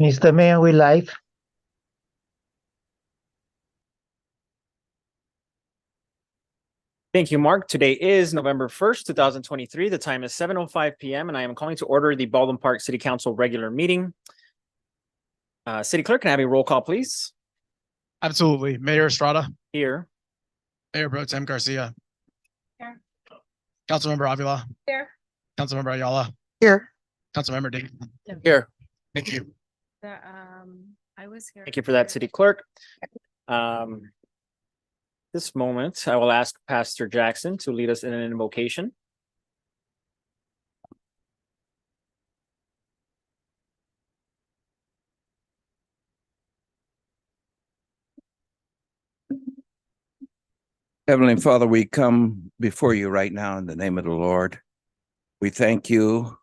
Mr. Mayor, we live. Thank you, Mark. Today is November 1st, 2023. The time is 7:05 p.m. and I am calling to order the Baldwin Park City Council regular meeting. City Clerk, can I have a roll call, please? Absolutely. Mayor Estrada, Here. Mayor Pro Tem Garcia, Here. Councilmember Avila, Here. Councilmember Ayala, Here. Councilmember Ding. Here. Thank you. I was here. Thank you for that, City Clerk. This moment, I will ask Pastor Jackson to lead us in an invocation. Heavenly Father, we come before you right now in the name of the Lord. We thank you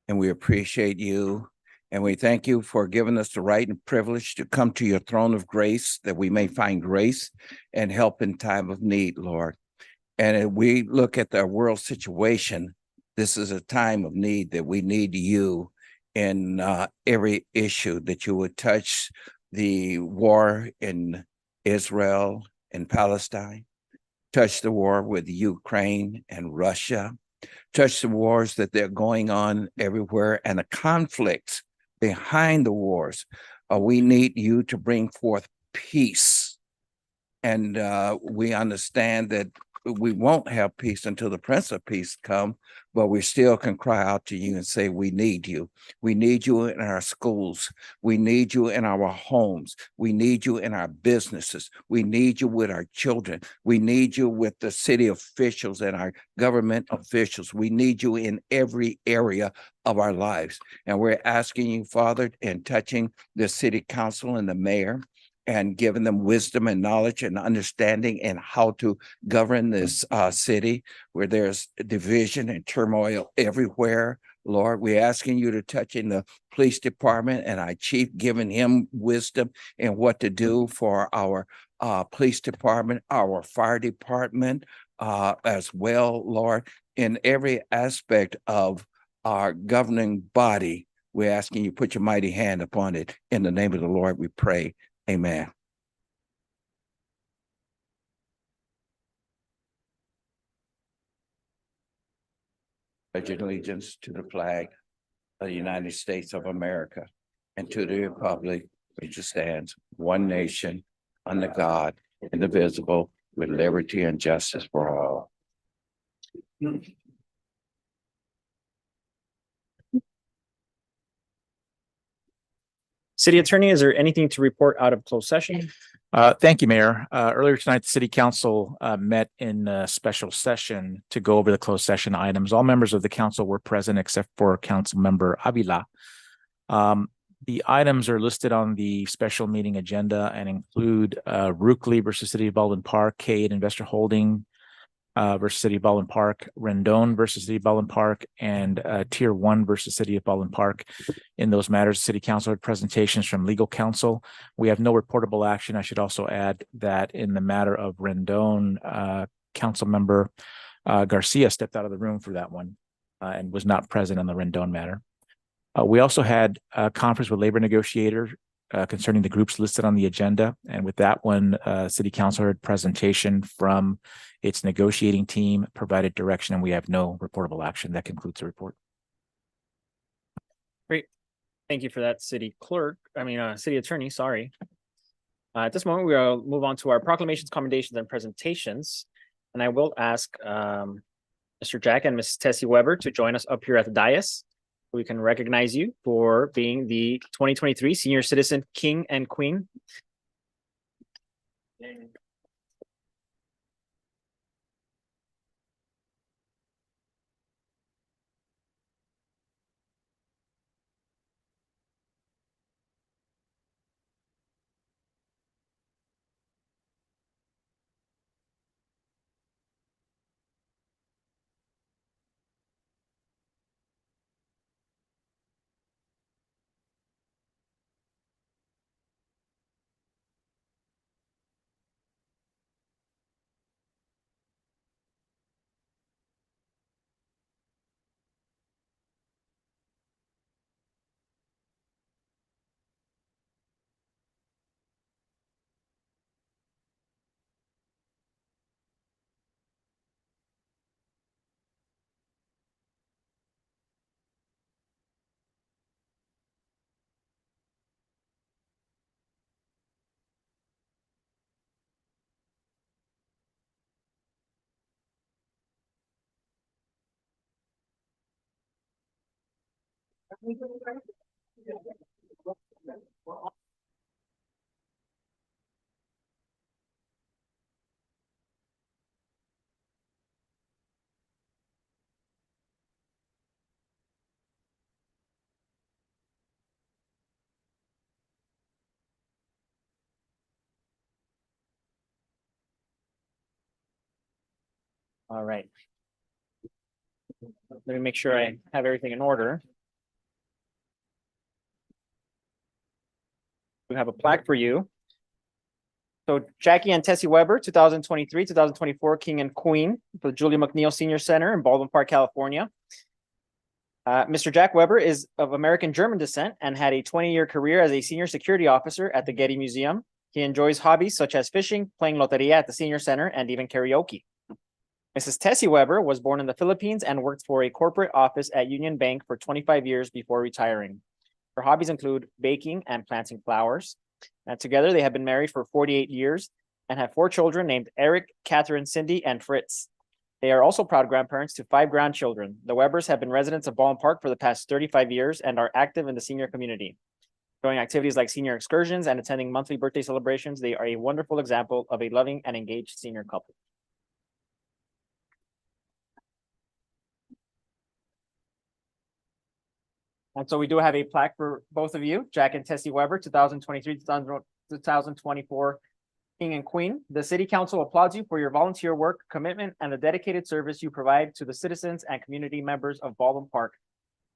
and we appreciate you. And we thank you for giving us the right and privilege to come to your throne of grace, that we may find grace and help in time of need, Lord. And as we look at the world situation, this is a time of need that we need you in every issue, that you would touch the war in Israel and Palestine, touch the war with Ukraine and Russia, touch the wars that they're going on everywhere and the conflicts behind the wars. We need you to bring forth peace. And we understand that we won't have peace until the Prince of Peace come, but we still can cry out to you and say, we need you. We need you in our schools. We need you in our homes. We need you in our businesses. We need you with our children. We need you with the city officials and our government officials. We need you in every area of our lives. And we're asking you, Father, in touching the city council and the mayor, and giving them wisdom and knowledge and understanding and how to govern this city where there's division and turmoil everywhere. Lord, we're asking you to touch in the police department and our chief, giving him wisdom in what to do for our police department, our fire department as well, Lord, in every aspect of our governing body. We're asking you to put your mighty hand upon it. In the name of the Lord, we pray. Amen. Pledge allegiance to the flag of the United States of America and to the republic which stands one nation under God, indivisible, with liberty and justice for all. City Attorney, is there anything to report out of closed session? Thank you, Mayor. Earlier tonight, the City Council met in a special session to go over the closed session items. All members of the council were present except for Councilmember Avila. The items are listed on the special meeting agenda and include Rookley versus City of Baldwin Park, Cade Investor Holding versus City of Baldwin Park, Rendon versus City of Baldwin Park, and Tier 1 versus City of Baldwin Park. In those matters, City Council had presentations from legal counsel. We have no reportable action. I should also add that in the matter of Rendon, Councilmember Garcia stepped out of the room for that one and was not present on the Rendon matter. We also had a conference with labor negotiators concerning the groups listed on the agenda. And with that one, City Council heard presentation from its negotiating team, provided direction, and we have no reportable action. That concludes the report. Great. Thank you for that, City Attorney, sorry. At this moment, we'll move on to our proclamations, commendations, and presentations. And I will ask Mr. Jack and Ms. Tessie Weber to join us up here at the dais. We can recognize you for being the 2023 Senior Citizen King and Queen. All right. Let me make sure I have everything in order. We have a plaque for you. So Jackie and Tessie Weber, 2023, 2024 King and Queen for the Julia McNeil Senior Center in Baldwin Park, California. Mr. Jack Weber is of American German descent and had a 20-year career as a senior security officer at the Getty Museum. He enjoys hobbies such as fishing, playing loteria at the senior center, and even karaoke. Mrs. Tessie Weber was born in the Philippines and worked for a corporate office at Union Bank for 25 years before retiring. Her hobbies include baking and planting flowers. And together they have been married for 48 years and have 4 children named Eric, Catherine, Cindy, and Fritz. They are also proud grandparents to 5 grandchildren. The Webers have been residents of Baldwin Park for the past 35 years and are active in the senior community. Doing activities like senior excursions and attending monthly birthday celebrations, they are a wonderful example of a loving and engaged senior couple. And so we do have a plaque for both of you, Jack and Tessie Weber, 2023, 2024 King and Queen. The City Council applauds you for your volunteer work, commitment, and the dedicated service you provide to the citizens and community members of Baldwin Park.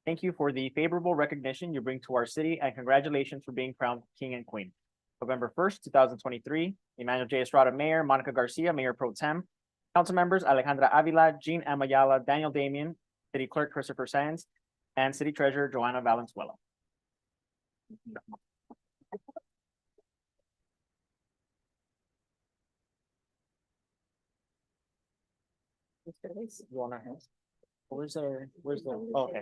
Thank you for the favorable recognition you bring to our city, and congratulations for being crowned King and Queen. November 1st, 2023, Emmanuel J. Estrada, Mayor, Monica Garcia, Mayor Pro Tem, Council members Alejandra Avila, Jean Amayala, Daniel Damian, City Clerk Christopher Sands, and City Treasurer Joanna Valenzuela. Where's the, okay.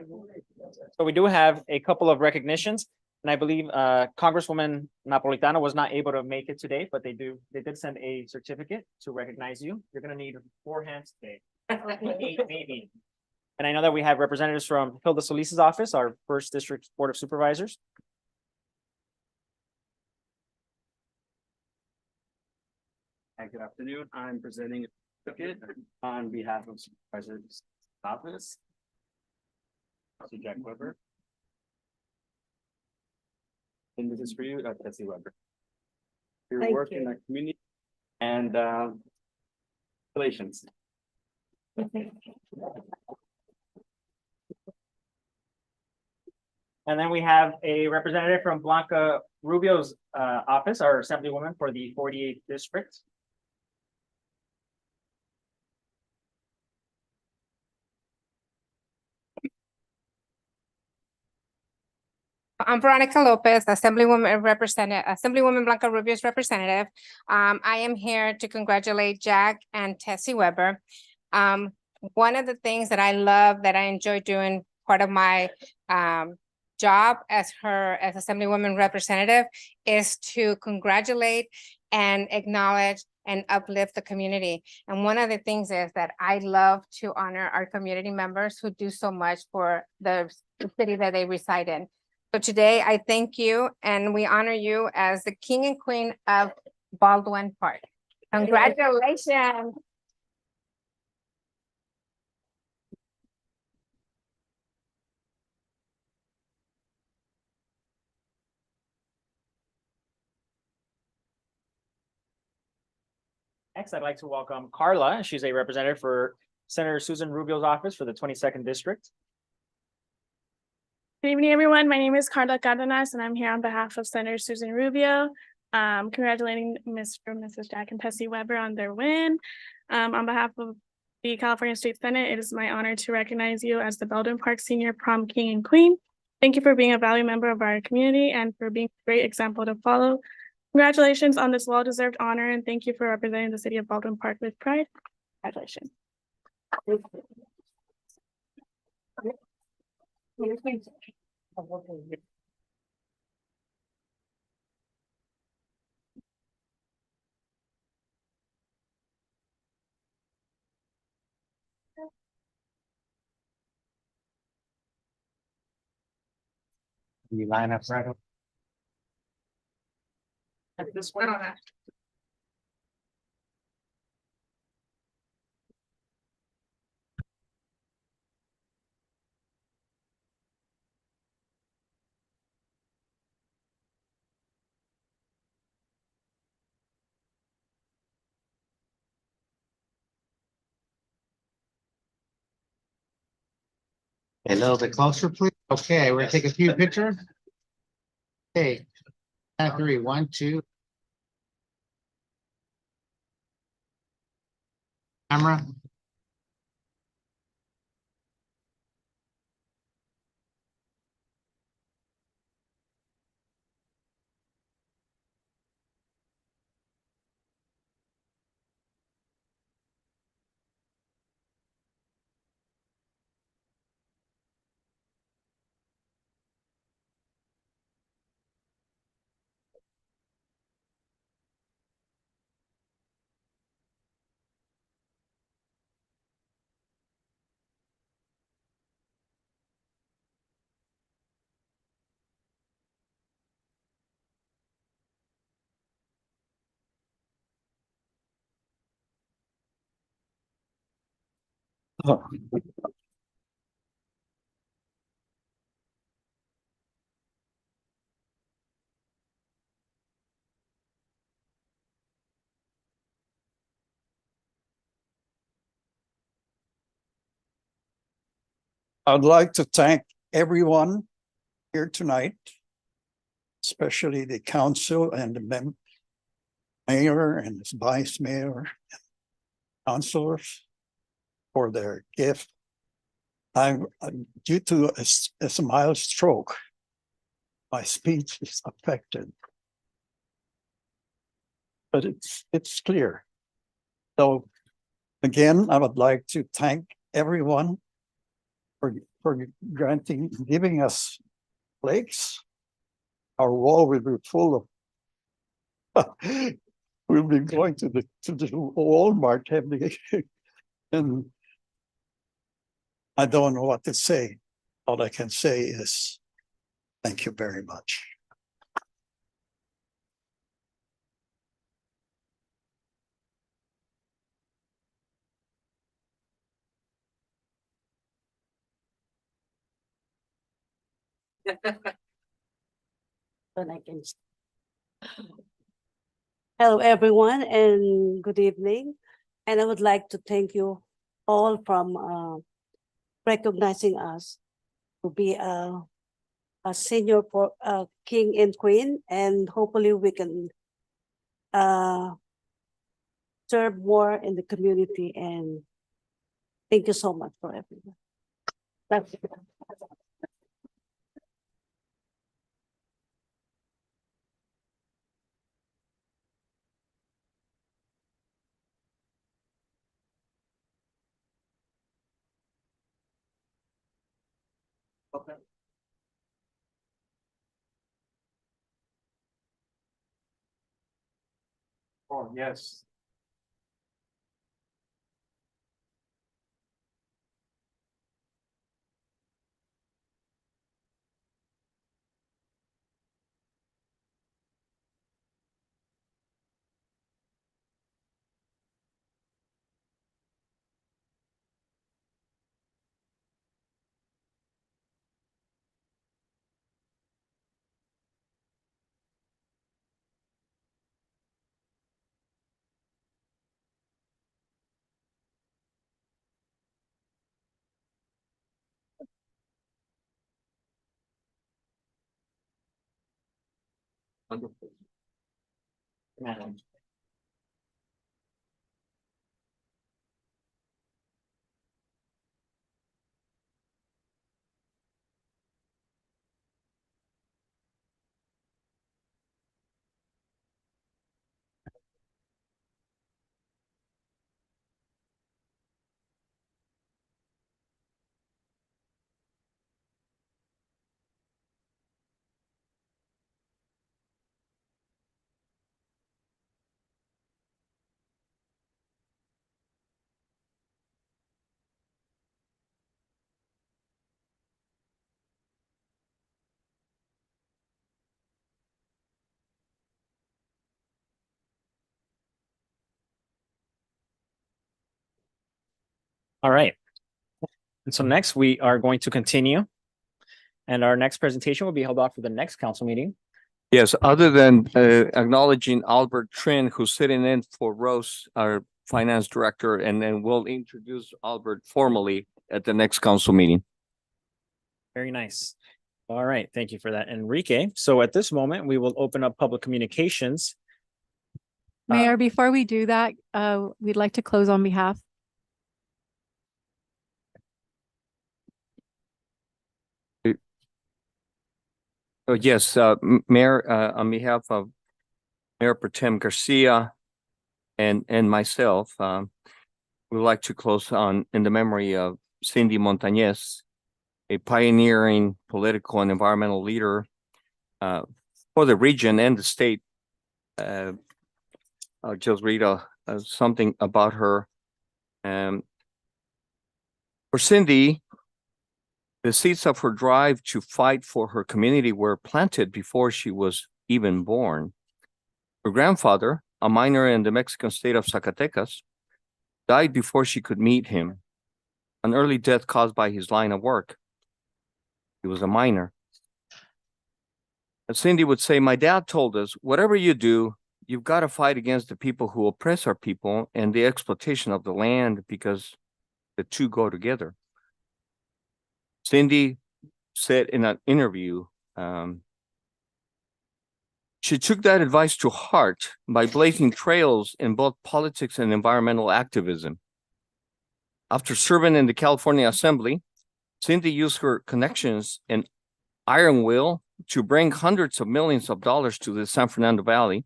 So we do have a couple of recognitions, and I believe Congresswoman Napolitano was not able to make it today, but they did send a certificate to recognize you. You're gonna need 4 hands today. 8 maybe. And I know that we have representatives from Hilda Solis's office, our first district board of supervisors. Hi, good afternoon. I'm presenting a certificate on behalf of Supervisor's office. So Jack Weber. And this is for you, Tessie Weber. Your Thank work you. in the community and relations. And then we have a representative from Blanca Rubio's office, our assemblywoman for the 48th district. I'm Veronica Lopez, Assemblywoman Blanca Rubio's representative. I am here to congratulate Jack and Tessie Weber. One of the things that I love, that I enjoy doing, part of my job as Assemblywoman representative, is to congratulate and acknowledge and uplift the community. And one of the things is that I love to honor our community members who do so much for the city that they reside in. So today I thank you and we honor you as the King and Queen of Baldwin Park. Congratulations. Next, I'd like to welcome Carla. She's a representative for Senator Susan Rubio's office for the 22nd district. Good evening, everyone. My name is Carla Cardenas, and I'm here on behalf of Senator Susan Rubio, congratulating Mr. and Mrs. Jack and Tessie Weber on their win. On behalf of the California State Senate, it is my honor to recognize you as the Baldwin Park Senior Prom King and Queen. Thank you for being a valued member of our community and for being a great example to follow. Congratulations on this well-deserved honor, and thank you for representing the city of Baldwin Park with pride. Congratulations. You line up right up. This one. A little bit closer, please. Okay, we're gonna take a few pictures. Okay, count of three, 1, 2. Camera. I'd like to thank everyone here tonight, especially the council and the mayor and his vice mayor, councilors for their gift. I'm due to a mild stroke. My speech is affected, but it's clear. So again, I would like to thank everyone for giving us plaques. Our wall will be full of we'll be going to the Walmart and I don't know what to say. All I can say is thank you very much. But I can. Hello, everyone, and good evening. And I would like to thank you all from recognizing us to be a senior king and queen, and hopefully we can serve more in the community. And thank you so much for everyone. That's it. Okay. Oh, yes. Wonderful. Madam. All right. And so next we are going to continue. And our next presentation will be held off for the next council meeting. Yes, other than acknowledging Albert Trin, who's sitting in for Rose, our finance director, and then we'll introduce Albert formally at the next council meeting. Very nice. All right, thank you for that, Enrique. So at this moment, we will open up public communications. Mayor, before we do that, we'd like to close on behalf. Yes, Mayor, on behalf of Mayor Pro Tem Garcia and myself, we'd like to close on in the memory of Cindy Montañez, a pioneering political and environmental leader for the region and the state. I'll just read something about her. For Cindy, the seeds of her drive to fight for her community were planted before she was even born. Her grandfather, a miner in the Mexican state of Zacatecas, died before she could meet him, an early death caused by his line of work. He was a miner. And Cindy would say, my dad told us, whatever you do, you've got to fight against the people who oppress our people and the exploitation of the land, because the two go together. Cindy said in an interview, she took that advice to heart by blazing trails in both politics and environmental activism. After serving in the California Assembly, Cindy used her connections in Iron Will to bring hundreds of millions of dollars to the San Fernando Valley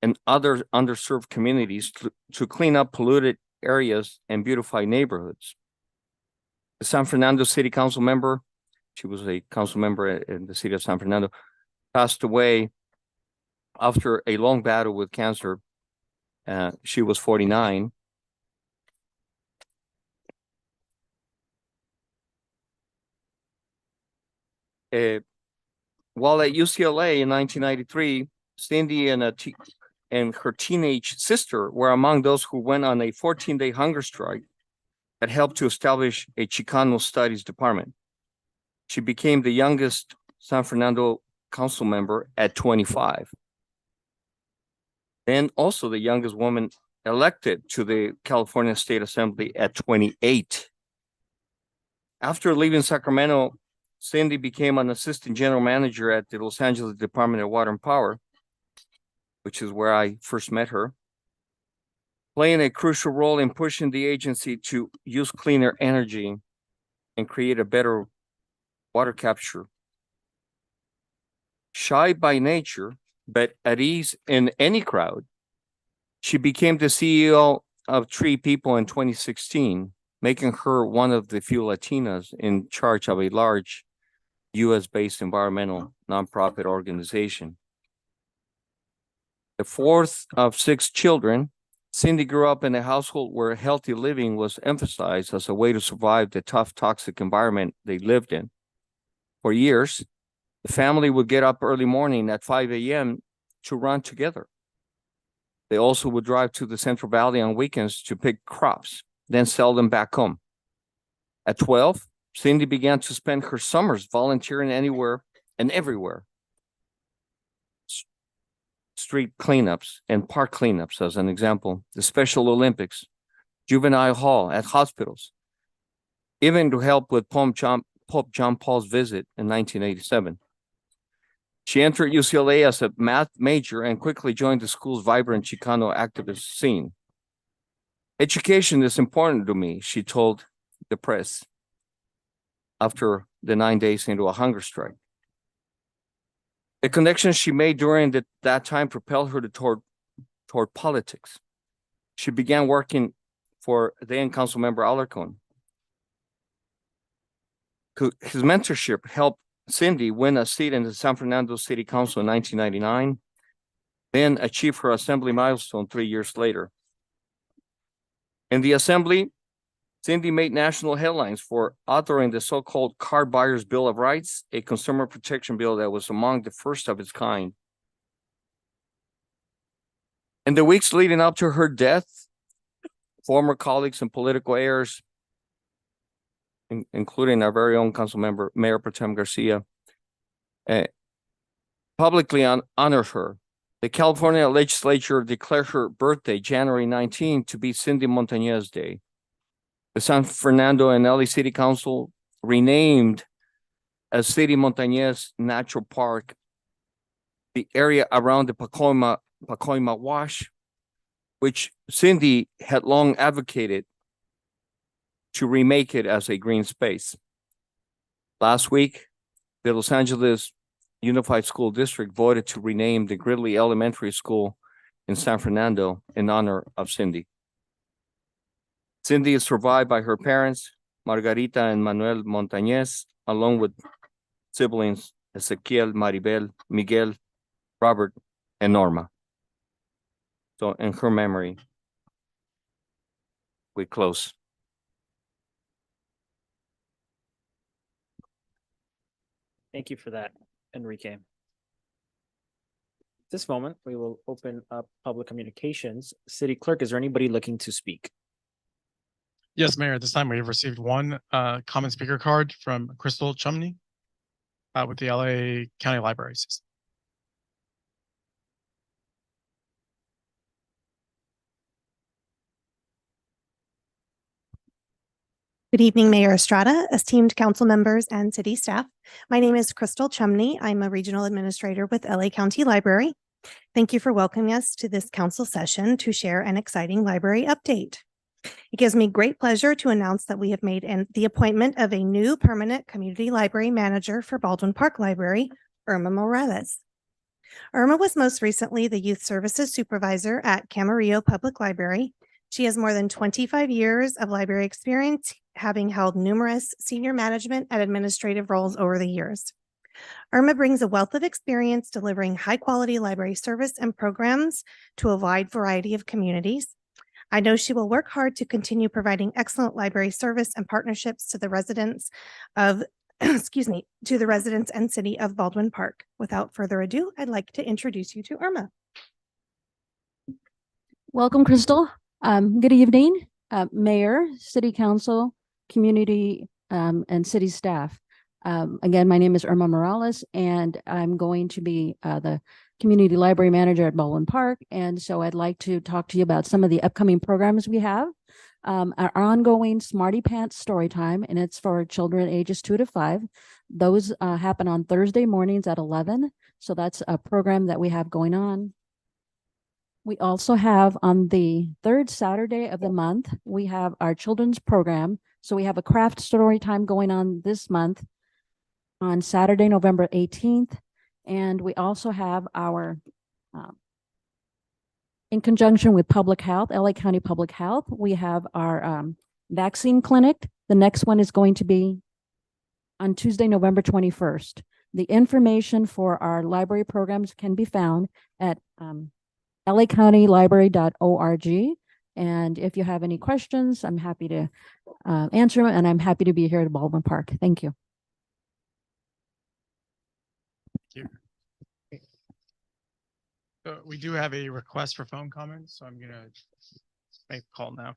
and other underserved communities to clean up polluted areas and beautify neighborhoods. The San Fernando City Council member, she was a council member in the city of San Fernando, passed away after a long battle with cancer. She was 49. While at UCLA in 1993, Cindy and her teenage sister were among those who went on a 14-day hunger strike that helped to establish a Chicano studies department. She became the youngest San Fernando council member at 25. And also the youngest woman elected to the California State Assembly at 28. After leaving Sacramento, Cindy became an assistant general manager at the Los Angeles Department of Water and Power, which is where I first met her, playing a crucial role in pushing the agency to use cleaner energy and create a better water capture. Shy by nature, but at ease in any crowd, she became the CEO of Tree People in 2016, making her one of the few Latinas in charge of a large US-based environmental nonprofit organization. The fourth of 6 children, Cindy grew up in a household where healthy living was emphasized as a way to survive the tough, toxic environment they lived in. For years, the family would get up early morning at 5 a.m. to run together. They also would drive to the Central Valley on weekends to pick crops, then sell them back home. At 12, Cindy began to spend her summers volunteering anywhere and everywhere. Street cleanups and park cleanups, as an example, the Special Olympics, Juvenile Hall at hospitals, even to help with Pope John Paul's visit in 1987. She entered UCLA as a math major and quickly joined the school's vibrant Chicano activist scene. Education is important to me, she told the press after the 9 days into a hunger strike. The connections she made during that time propelled her toward politics. She began working for then Councilmember Alarcon. His mentorship helped Cindy win a seat in the San Fernando City Council in 1999, then achieve her assembly milestone 3 years later. In the assembly, Cindy made national headlines for authoring the so-called Car Buyers Bill of Rights, a consumer protection bill that was among the first of its kind. In the weeks leading up to her death, former colleagues and political heirs including our very own council member, Mayor Pro Tem Garcia, publicly honor her. The California legislature declared her birthday, January 19, to be Cindy Montañez Day. The San Fernando and LA City Council renamed as City Montañez Natural Park the area around the Pacoima Wash, which Cindy had long advocated to remake it as a green space. Last week, the Los Angeles Unified School District voted to rename the Gridley Elementary School in San Fernando in honor of Cindy. Cindy is survived by her parents, Margarita and Manuel Montañez, along with siblings Ezequiel, Maribel, Miguel, Robert, and Norma. So in her memory, we close. Thank you for that, Enrique. At this moment, we will open up public communications. City Clerk, is there anybody looking to speak? Yes, Mayor, at this time we have received one common speaker card from Crystal Chumney with the LA County Library System. Good evening, Mayor Estrada, esteemed council members and city staff. My name is Crystal Chumney. I'm a regional administrator with LA County Library. Thank you for welcoming us to this council session to share an exciting library update. It gives me great pleasure to announce that we have made the appointment of a new permanent community library manager for Baldwin Park Library, Irma Morales. Irma was most recently the youth services supervisor at Camarillo Public Library. She has more than 25 years of library experience, having held numerous senior management and administrative roles over the years. Irma brings a wealth of experience delivering high-quality library service and programs to a wide variety of communities. I know she will work hard to continue providing excellent library service and partnerships to the residents of, to the residents and city of Baldwin Park. Without further ado, I'd like to introduce you to Irma. Welcome, Crystal. Good evening, Mayor, City Council, community, and city staff. Again, my name is Irma Morales, and I'm going to be the community library manager at Baldwin Park. And so I'd like to talk to you about some of the upcoming programs we have. Our ongoing Smarty Pants story time, and it's for children ages 2 to 5. Those happen on Thursday mornings at 11. So that's a program that we have going on. We also have on the third Saturday of the month, we have our children's program. So we have a craft story time going on this month on Saturday, November 18th. And we also have our, in conjunction with Public Health, LA County Public Health, we have our vaccine clinic. The next one is going to be on Tuesday, November 21st. The information for our library programs can be found at lacountylibrary.org. And if you have any questions, I'm happy to answer them, and I'm happy to be here at Baldwin Park. Thank you. Thank you. We do have a request for phone comments, so I'm going to make a call now.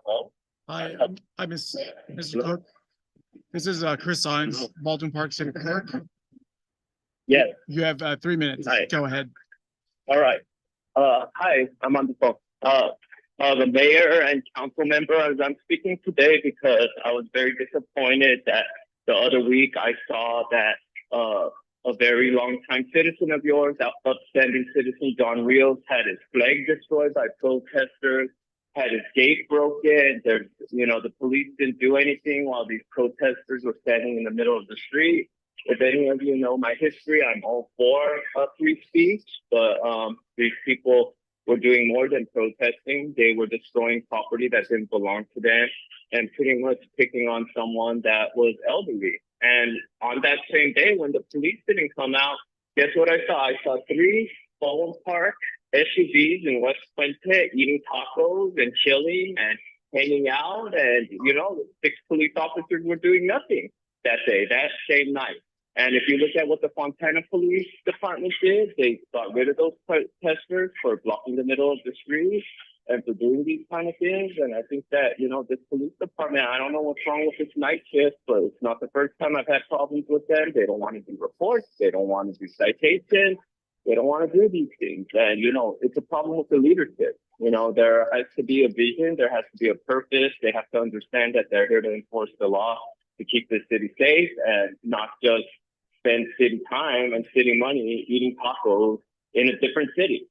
Hello. Hi, Mr. Clerk. This is Chris Sines, Baldwin Park City Clerk. Yes. You have 3 minutes. Hi. Go ahead. All right. Hi, I'm on the phone. The mayor and council member, as I'm speaking today because I was very disappointed that the other week I saw that a very long-time citizen of yours, upstanding citizen John Rios, had his flag destroyed by protesters, had his gate broken. The police didn't do anything while these protesters were standing in the middle of the street. if any of you know my history, I'm all for free speech, but these people were doing more than protesting. They were destroying property that didn't belong to them and pretty much picking on someone that was elderly. And on that same day, when the police didn't come out, guess what I saw? I saw 3 Baldwin Park SUVs in West Puente eating tacos and chilling and hanging out. And, 6 police officers were doing nothing that day, that same night. And if you look at what the Fontana Police Department did, they got rid of those protesters for blocking the middle of the street and for doing these kind of things. And I think that, this police department, I don't know what's wrong with this night shift, but it's not the first time I've had problems with them. They don't want to do reports. They don't want to do citations. They don't want to do these things. And, it's a problem with the leadership. There has to be a vision. There has to be a purpose. They have to understand that they're here to enforce the law, to keep the city safe, and not just spend city time and city money eating tacos in a different city.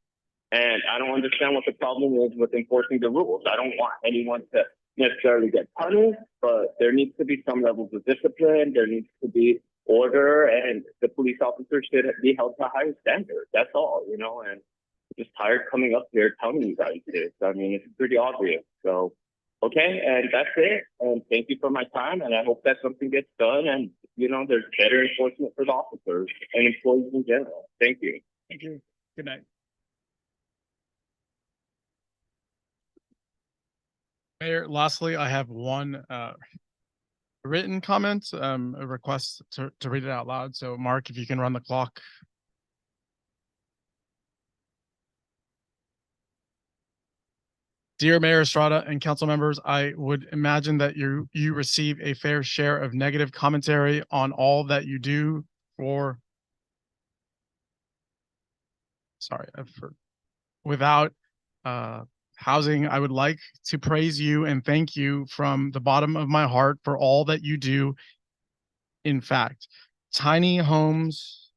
And I don't understand what the problem is with enforcing the rules. I don't want anyone to necessarily get punished, but there needs to be some levels of discipline. There needs to be order, and the police officers should be held to a higher standard. That's all, and I'm just tired coming up here telling you guys this. I mean, it's pretty obvious. So, okay, and that's it. And thank you for my time, and I hope that something gets done, and, there's better enforcement for the officers and employees in general. Thank you. Thank you. Good night. Mayor, lastly, I have one written comment, a request to read it out loud. So Mark, if you can run the clock. Dear Mayor Estrada and council members, I would imagine that you receive a fair share of negative commentary on all that you do for, without housing. I would like to praise you and thank you from the bottom of my heart for all that you do. In fact, tiny homes,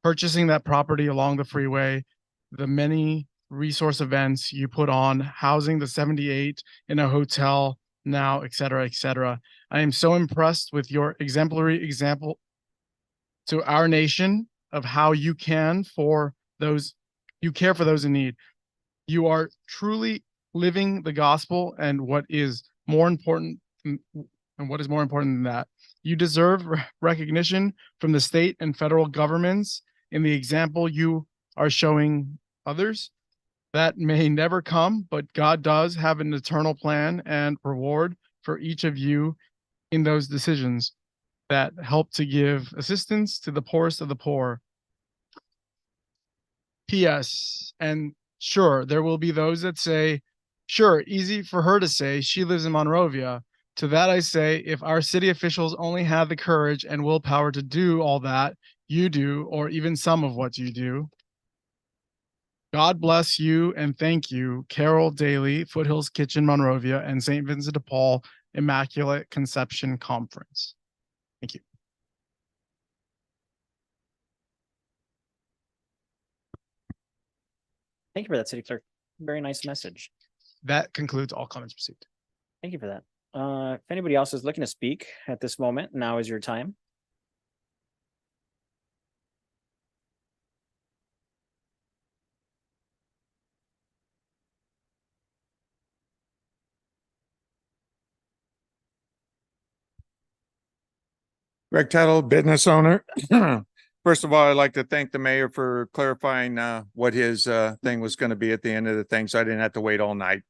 purchasing that property along the freeway, the many resource events you put on, housing the 78 in a hotel now, et cetera, et cetera. I am so impressed with your exemplary example to our nation of how you care for those in need. You are truly living the gospel, and what is more important than that, you deserve recognition from the state and federal governments in the example you are showing others. That may never come, but God does have an eternal plan and reward for each of you in those decisions that help to give assistance to the poorest of the poor. P.S. And sure, there will be those that say, sure, easy for her to say, she lives in Monrovia. To that I say, if our city officials only had the courage and willpower to do all that you do, or even some of what you do. God bless you and thank you, Carol Daly, Foothills Kitchen, Monrovia, and St. Vincent de Paul Immaculate Conception Conference. Thank you. Thank you for that, City Clerk. Very nice message. That concludes all comments received. Thank you for that. If anybody else is looking to speak at this moment, now is your time. Greg Tuttle, business owner. First of all, I'd like to thank the mayor for clarifying what his thing was going to be at the end of the thing, so I didn't have to wait all night.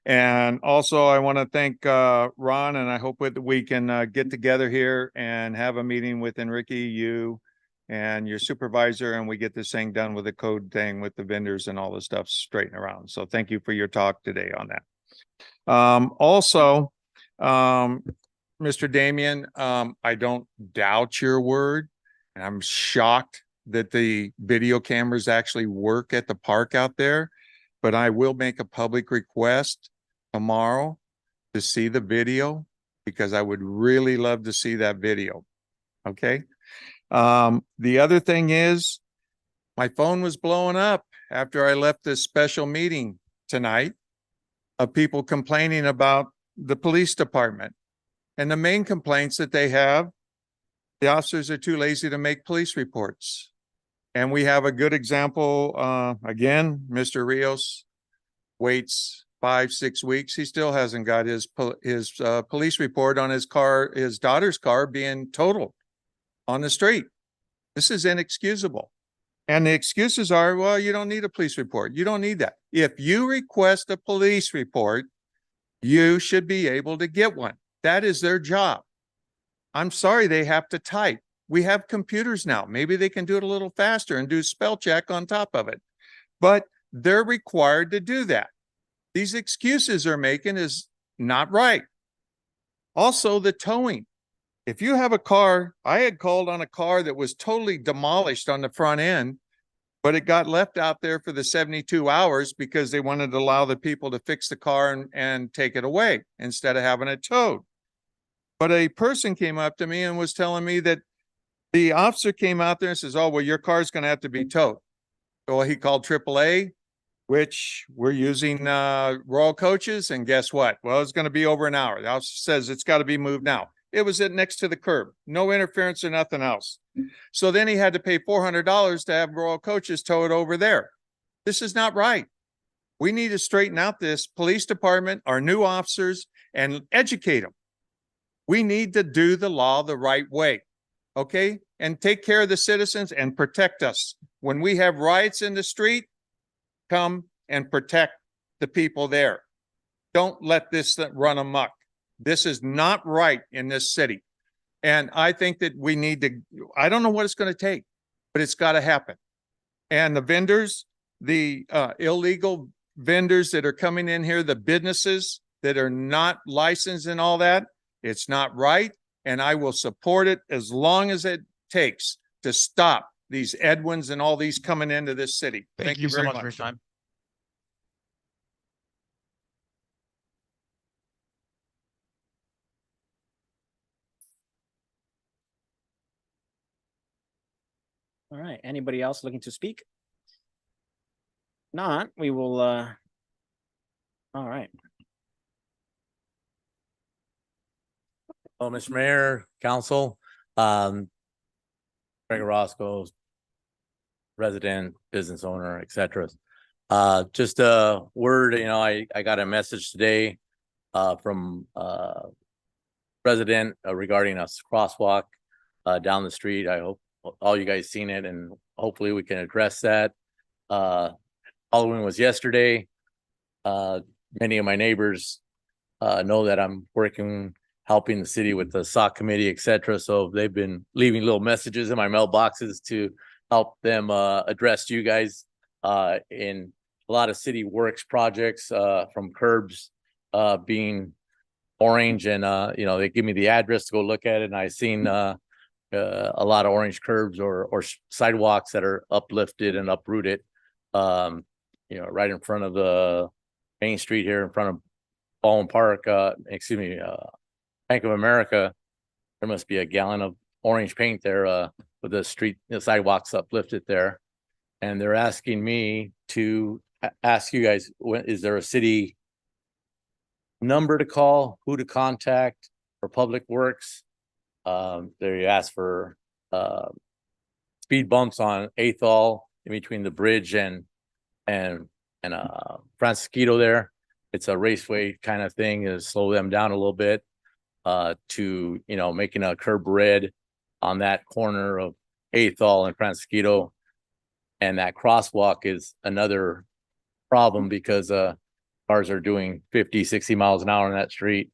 And also, I want to thank Ron, and I hope that we can get together here and have a meeting with Enrique, you, and your supervisor, and we get this thing done with the code thing with the vendors and all the stuff straightened around. So thank you for your talk today on that. Mr. Damian, I don't doubt your word, and I'm shocked that the video cameras actually work at the park out there, but I will make a public request tomorrow to see the video because I would really love to see that video. Okay. The other thing is my phone was blowing up after I left this special meeting tonight of people complaining about the police department. And the main complaints that they have The officers are too lazy to make police reports. And we have a good example, again, Mr. Rios waits 5-6 weeks. He still hasn't got his police report on his car, his daughter's car being totaled on the street. This is inexcusable. And the excuses are, well, you don't need a police report. You don't need that. If you request a police report, you should be able to get one. That is their job. I'm sorry they have to type. We have computers now. Maybe they can do it a little faster and do spell check on top of it. But they're required to do that. These excuses they're making is not right. Also, the towing. If you have a car, I had called on a car that was totally demolished on the front end, but it got left out there for the 72 hours because they wanted to allow the people to fix the car and take it away instead of having it towed. But a person came up to me and was telling me that the officer came out there and says, oh, well, your car's going to have to be towed. Well, he called AAA, which we're using Royal Coaches. And guess what? Well, it's going to be over an hour. The officer says it's got to be moved now. It was next to the curb, no interference or nothing else. So then he had to pay $400 to have Royal Coaches tow it over there. This is not right. We need to straighten out this police department, our new officers, and educate them. We need to do the law the right way, okay? And take care of the citizens and protect us. When we have riots in the street, come and protect the people there. Don't let this run amok. This is not right in this city. And I think that we need to, I don't know what it's going to take, but it's got to happen. And the vendors, the illegal vendors that are coming in here, the businesses that are not licensed and all that, it's not right. And I will support it as long as it takes to stop these Edwins and all these coming into this city. Thank you so much for your time. All right, anybody else looking to speak? Not, we will, all right. Oh, Mr. Mayor, Council, Greg Orozco, resident, business owner, etc. Just a word, I got a message today from resident regarding a crosswalk down the street. I hope all you guys seen it, and hopefully we can address that. Halloween was yesterday. Many of my neighbors know that I'm helping the city with the SOC committee, etc. So they've been leaving little messages in my mailboxes to help them address you guys in a lot of city works projects from curbs being orange, and they give me the address to go look at it, and I seen a lot of orange curbs or sidewalks that are uplifted and uprooted, right in front of the Main Street here in front of Baldwin Park, Bank of America. There must be a gallon of orange paint there with the sidewalks uplifted there. And they're asking me to ask you guys, is there a city number to call, who to contact for Public Works? They asked for speed bumps on Athol in between the bridge and Francisquito there. It's a raceway kind of thing to slow them down a little bit to making a curb red on that corner of Athol and Francisquito. And that crosswalk is another problem because cars are doing 50-60 miles an hour on that street.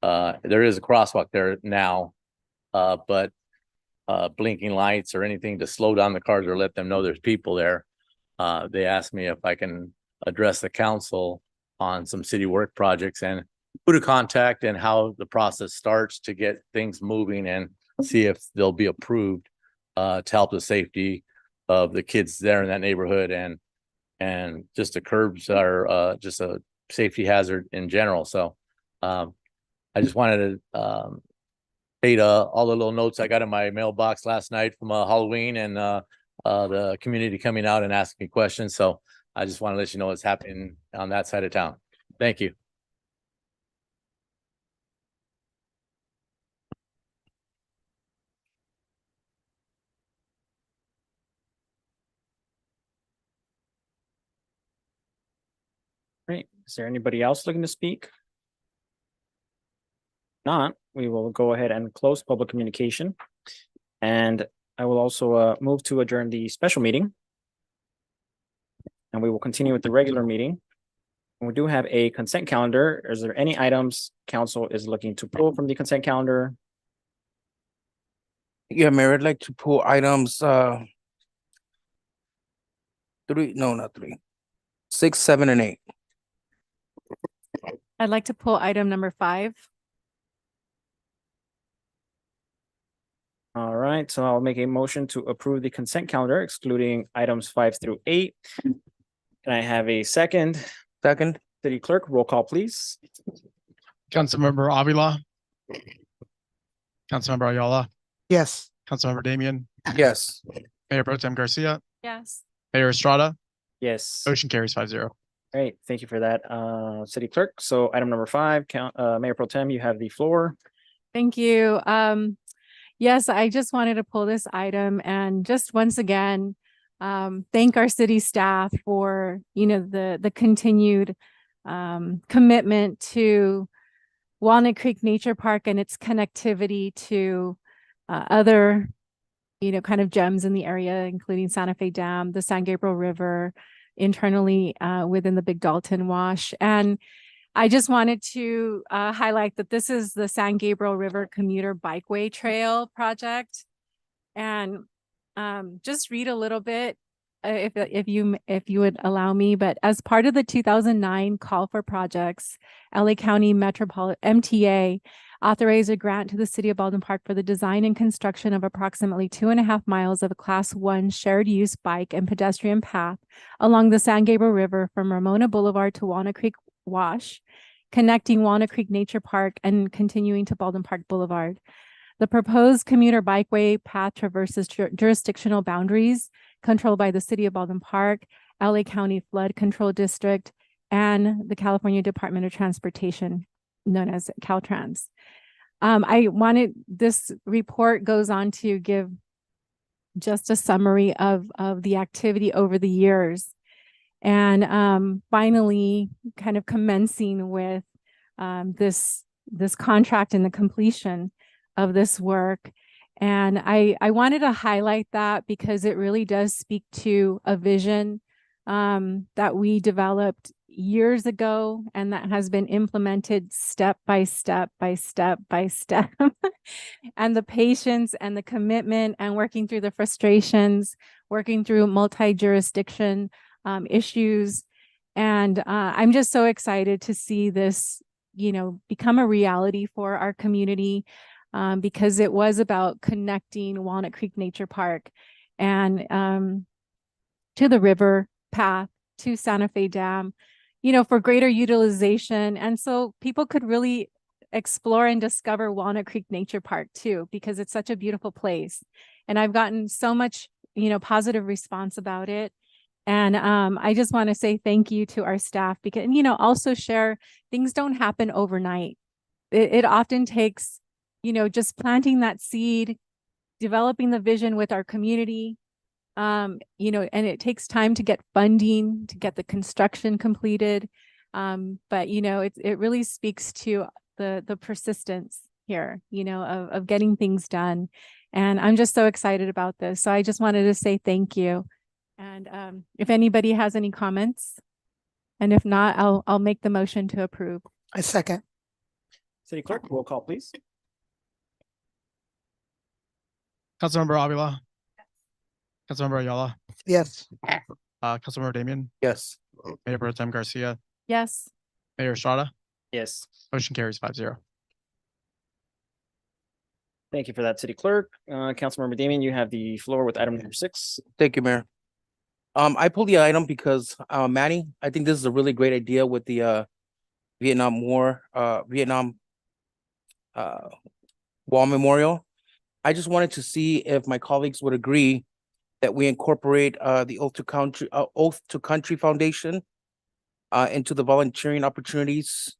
There is a crosswalk there now, but blinking lights or anything to slow down the cars or let them know there's people there. They asked me if I can address the council on some city work projects and who to contact and how the process starts to get things moving and see if they'll be approved to help the safety of the kids there in that neighborhood, and just the curbs are just a safety hazard in general. So I just wanted to state all the little notes I got in my mailbox last night from Halloween and the community coming out and asking me questions. So I just want to let you know what's happening on that side of town. Thank you. Great. Is there anybody else looking to speak? Not, we will go ahead and close public communication. And I will also move to adjourn the special meeting. And we will continue with the regular meeting. We do have a consent calendar. Is there any items council is looking to pull from the consent calendar? Yeah, Mayor, I'd like to pull items, not 6, 7, and 8. I'd like to pull item number 5. All right, so I'll make a motion to approve the consent calendar excluding items 5 through 8. Can I have a second? Second. City Clerk, roll call, please. Councilmember Avila. Councilmember Ayala. Yes. Councilmember Damian. Yes. Mayor Pro Tem Garcia. Yes. Mayor Estrada. Yes. Motion carries 5-0. Great, thank you for that, City Clerk. So item number 5, Mayor Pro Tem, you have the floor. Thank you. Yes, I just wanted to pull this item and just once again, thank our city staff for, the continued commitment to Walnut Creek Nature Park and its connectivity to other, kind of gems in the area, including Santa Fe Dam, the San Gabriel River, internally within the Big Dalton Wash. And I just wanted to highlight that this is the San Gabriel River Commuter Bikeway Trail project. And just read a little bit if you would allow me, but as part of the 2009 call for projects, LA County MTA authorized a grant to the city of Baldwin Park for the design and construction of approximately 2.5 miles of a Class 1 shared use bike and pedestrian path along the San Gabriel River from Ramona Boulevard to Walnut Creek Wash, connecting Walnut Creek Nature Park and continuing to Baldwin Park Boulevard. The proposed commuter bikeway path traverses jurisdictional boundaries controlled by the city of Baldwin Park, LA County Flood Control District, and the California Department of Transportation, known as Caltrans. This report goes on to give just a summary of the activity over the years. And finally, kind of commencing with this contract and the completion of this work. And I wanted to highlight that because it really does speak to a vision that we developed years ago and that has been implemented step by step by step by step. And the patience and the commitment and working through the frustrations, working through multi-jurisdiction issues. And I'm just so excited to see this, become a reality for our community. Because it was about connecting Walnut Creek Nature Park and to the river path, to Santa Fe Dam, for greater utilization. And so people could really explore and discover Walnut Creek Nature Park too, because it's such a beautiful place. And I've gotten so much, positive response about it. And I just want to say thank you to our staff because, also share things don't happen overnight. It often takes just planting that seed, developing the vision with our community, and it takes time to get funding, to get the construction completed. But, it really speaks to the persistence here, of getting things done. And I'm just so excited about this. So I just wanted to say thank you. And if anybody has any comments, and if not, I'll make the motion to approve. I second. City Clerk, roll call, please. Councilmember Avila. Councilmember Ayala. Yes. Councilmember Damian. Yes. Mayor Pro Tem Garcia. Yes. Mayor Estrada. Yes. Motion carries 5-0. Thank you for that, City Clerk. Councilmember Damian, you have the floor with item number 6. Thank you, Mayor. I pulled the item because, Manny, I think this is a really great idea with the Vietnam War, Wall Memorial. I just wanted to see if my colleagues would agree that we incorporate the Oath to Country Foundation into the volunteering opportunities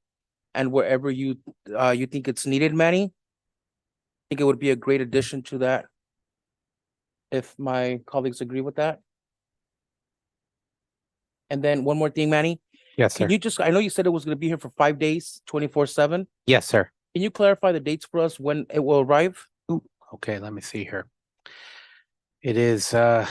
and wherever you think it's needed, Manny. I think it would be a great addition to that. If my colleagues agree with that. And then one more thing, Manny, Yes, sir. Can you just, I know you said it was gonna be here for 5 days, 24/7. Yes, sir. Can you clarify the dates for us when it will arrive? Okay, let me see here. It is the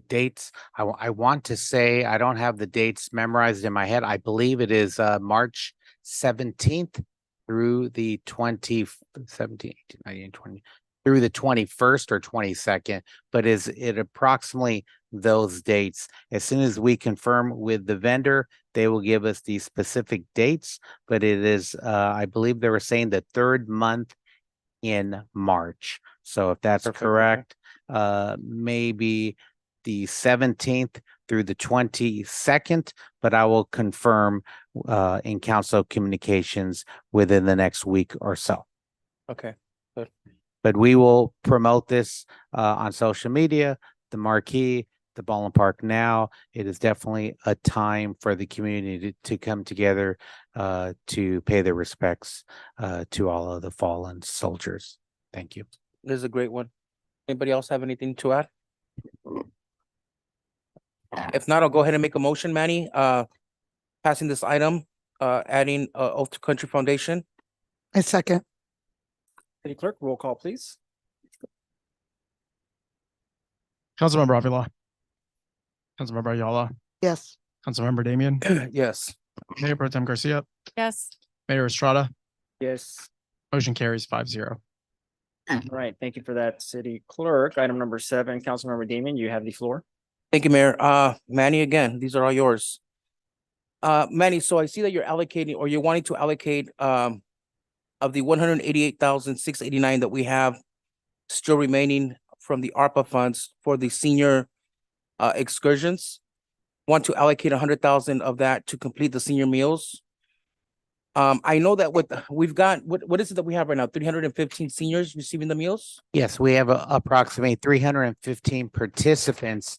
dates. I want to say, I don't have the dates memorized in my head. I believe it is March 17th through the 17th, 18, 19, 20 through the 21st or 22nd, but is it approximately those dates? As soon as we confirm with the vendor, they will give us the specific dates, but it is I believe they were saying the third month in March. So if that's Perfect, okay. correct, maybe the 17th through the 22nd, but I will confirm in council communications within the next week or so. Okay, good. But we will promote this on social media, the marquee, the Ball and Park Now. It is definitely a time for the community to come together to pay their respects to all of the fallen soldiers. Thank you. This is a great one. Anybody else have anything to add? If not, I'll go ahead and make a motion, Manny, passing this item, adding Oath to Country Foundation. I second. City Clerk, roll call, please. Councilmember Avila. Councilmember Ayala. Yes. Councilmember Damian. Yes. Mayor Pro Tem Garcia. Yes. Mayor Estrada. Yes. Motion carries 5-0. All right, thank you for that, City Clerk. Item number 7, Councilmember Damon, you have the floor. Thank you, Mayor. Manny, again, these are all yours. Manny, so I see that you're allocating or you're wanting to allocate of the 188,689 that we have still remaining from the ARPA funds for the senior excursions. Want to allocate 100,000 of that to complete the senior meals. I know that we've got what is it that we have right now? 315 seniors receiving the meals? Yes, we have approximately 315 participants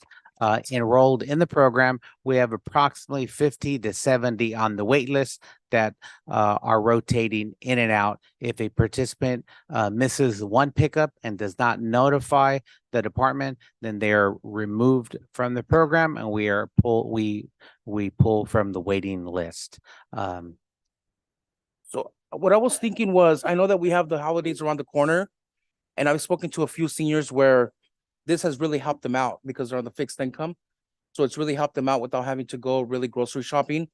enrolled in the program. We have approximately 50 to 70 on the wait list that are rotating in and out. If a participant misses one pickup and does not notify the department, then they are removed from the program and we pull from the waiting list. So what I was thinking was, I know that we have the holidays around the corner, and I've spoken to a few seniors where this has really helped them out because they're on the fixed income. So it's really helped them out without having to go really grocery shopping.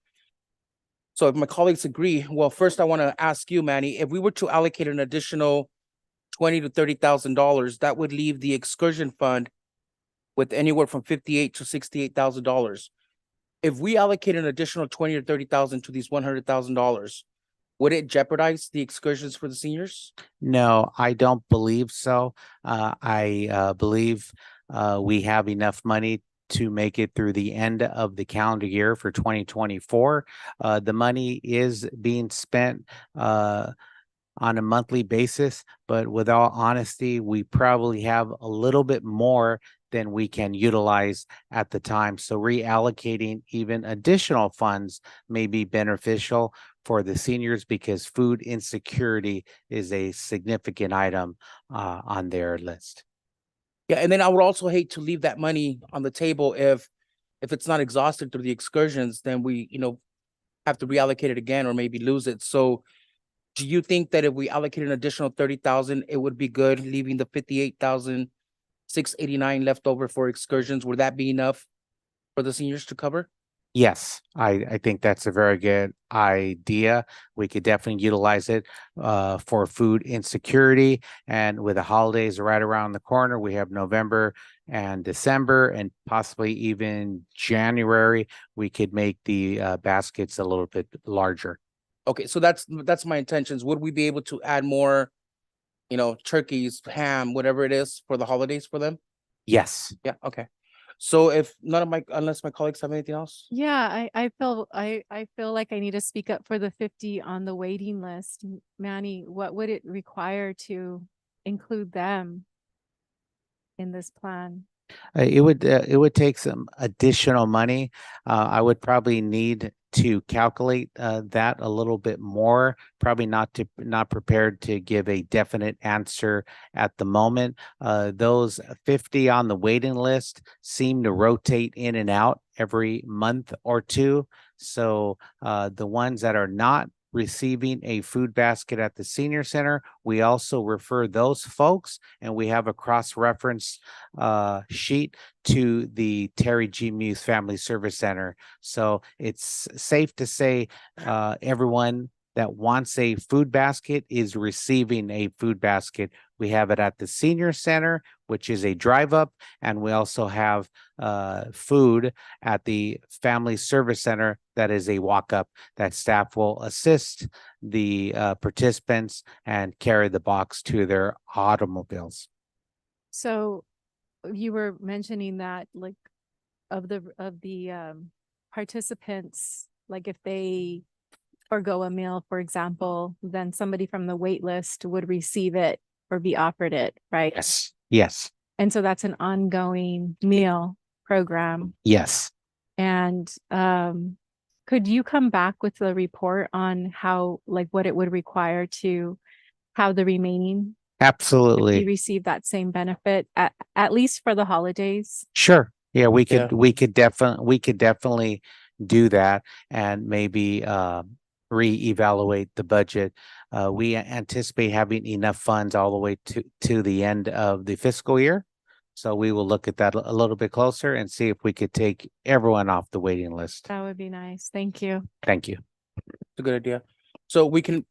So if my colleagues agree, well, first I want to ask you, Manny, if we were to allocate an additional $20,000 to $30,000, that would leave the excursion fund with anywhere from $58,000 to $68,000. If we allocate an additional $20,000 or $30,000 to these $100,000, would it jeopardize the excursions for the seniors? No, I don't believe so. I believe we have enough money to make it through the end of the calendar year for 2024. The money is being spent on a monthly basis, but with all honesty, we probably have a little bit more than we can utilize at the time. So reallocating even additional funds may be beneficial for the seniors because food insecurity is a significant item on their list. Yeah, and then I would also hate to leave that money on the table if it's not exhausted through the excursions, then we, have to reallocate it again or maybe lose it. So do you think that if we allocate an additional 30,000, it would be good, leaving the 58,689 left over for excursions? Would that be enough for the seniors to cover? Yes, I think that's a very good idea. We could definitely utilize it for food insecurity. And with the holidays right around the corner, we have November and December and possibly even January, we could make the baskets a little bit larger. Okay, so that's my intentions. Would we be able to add more, turkeys, ham, whatever it is for the holidays for them? Yes. Yeah, okay. So unless my colleagues have anything else? Yeah, I feel like I need to speak up for the 50 on the waiting list. Manny, what would it require to include them in this plan? It would take some additional money. I would probably need to calculate that a little bit more. Probably not prepared to give a definite answer at the moment. Those 50 on the waiting list seem to rotate in and out every month or two. So the ones that are not receiving a food basket at the senior center, we also refer those folks, and we have a cross-reference sheet to the Terry G. Muse Family Service Center. So it's safe to say everyone that wants a food basket is receiving a food basket. We have it at the senior center, which is a drive up, and we also have food at the family service center that is a walk up, that staff will assist the participants and carry the box to their automobiles. So you were mentioning that like of the participants, like if they forgo a meal, for example, then somebody from the wait list would receive it or be offered it, right? Yes. Yes. And so that's an ongoing meal program. Yes. And could you come back with a report on how, like what it would require to have the remaining Absolutely. receive that same benefit at least for the holidays? Sure. Yeah, we Yeah. could definitely do that, and maybe reevaluate the budget. We anticipate having enough funds all the way to the end of the fiscal year. So we will look at that a little bit closer and see if we could take everyone off the waiting list. That would be nice. Thank you. Thank you. It's a good idea. So we can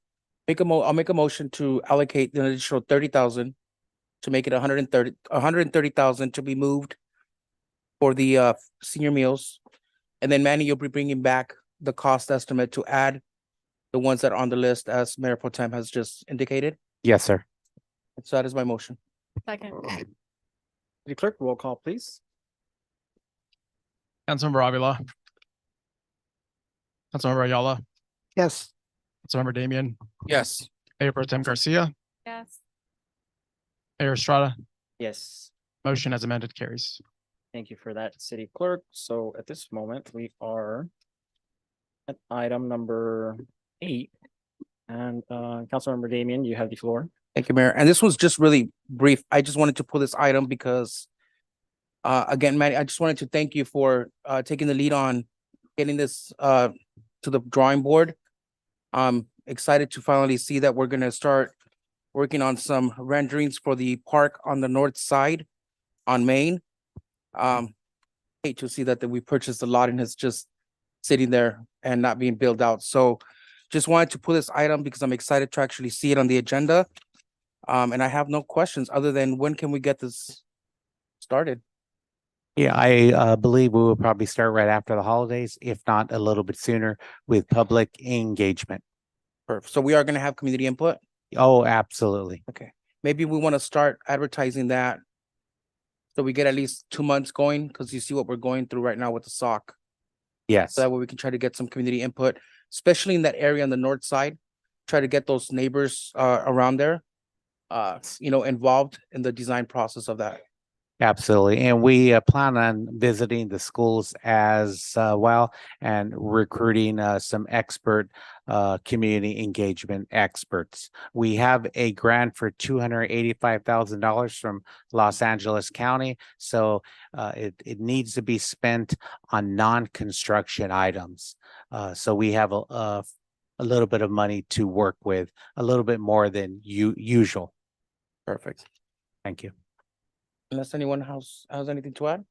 I'll make a motion to allocate an additional 30,000 to make it 130,000 to be moved for the senior meals. And then Manny, you'll be bringing back the cost estimate to add the ones that are on the list as Mayor Pro Tem has just indicated. Yes, sir. So that is my motion. Second. City Clerk, roll call, please. Councilmember Avila. Councilmember Ayala. Yes. Councilmember Damian. Yes. Mayor Pro Tem Garcia. Yes. Mayor Estrada. Yes. Motion as amended carries. Thank you for that, City Clerk. So at this moment, we are at item number 8. And Councilmember Damian, you have the floor. Thank you, Mayor. And this was just really brief. I just wanted to pull this item because again, Maddie, I just wanted to thank you for taking the lead on getting this to the drawing board. I'm excited to finally see that we're gonna start working on some renderings for the park on the north side on Main. Hate to see that we purchased a lot and it's just sitting there and not being built out. So just wanted to pull this item because I'm excited to actually see it on the agenda. And I have no questions other than when can we get this started? Yeah, I believe we will probably start right after the holidays, if not a little bit sooner, with public engagement. Perfect. So we are going to have community input? Oh, absolutely. Okay. Maybe we want to start advertising that so we get at least 2 months going, because you see what we're going through right now with the SOC. Yes. So that way we can try to get some community input, especially in that area on the north side. Try to get those neighbors around there, involved in the design process of that. Absolutely. And we plan on visiting the schools as well and recruiting some expert community engagement experts. We have a grant for $285,000 from Los Angeles County. So it needs to be spent on non-construction items. So we have a little bit of money to work with, a little bit more than usual. Perfect. Thank you. Unless anyone has anything to add?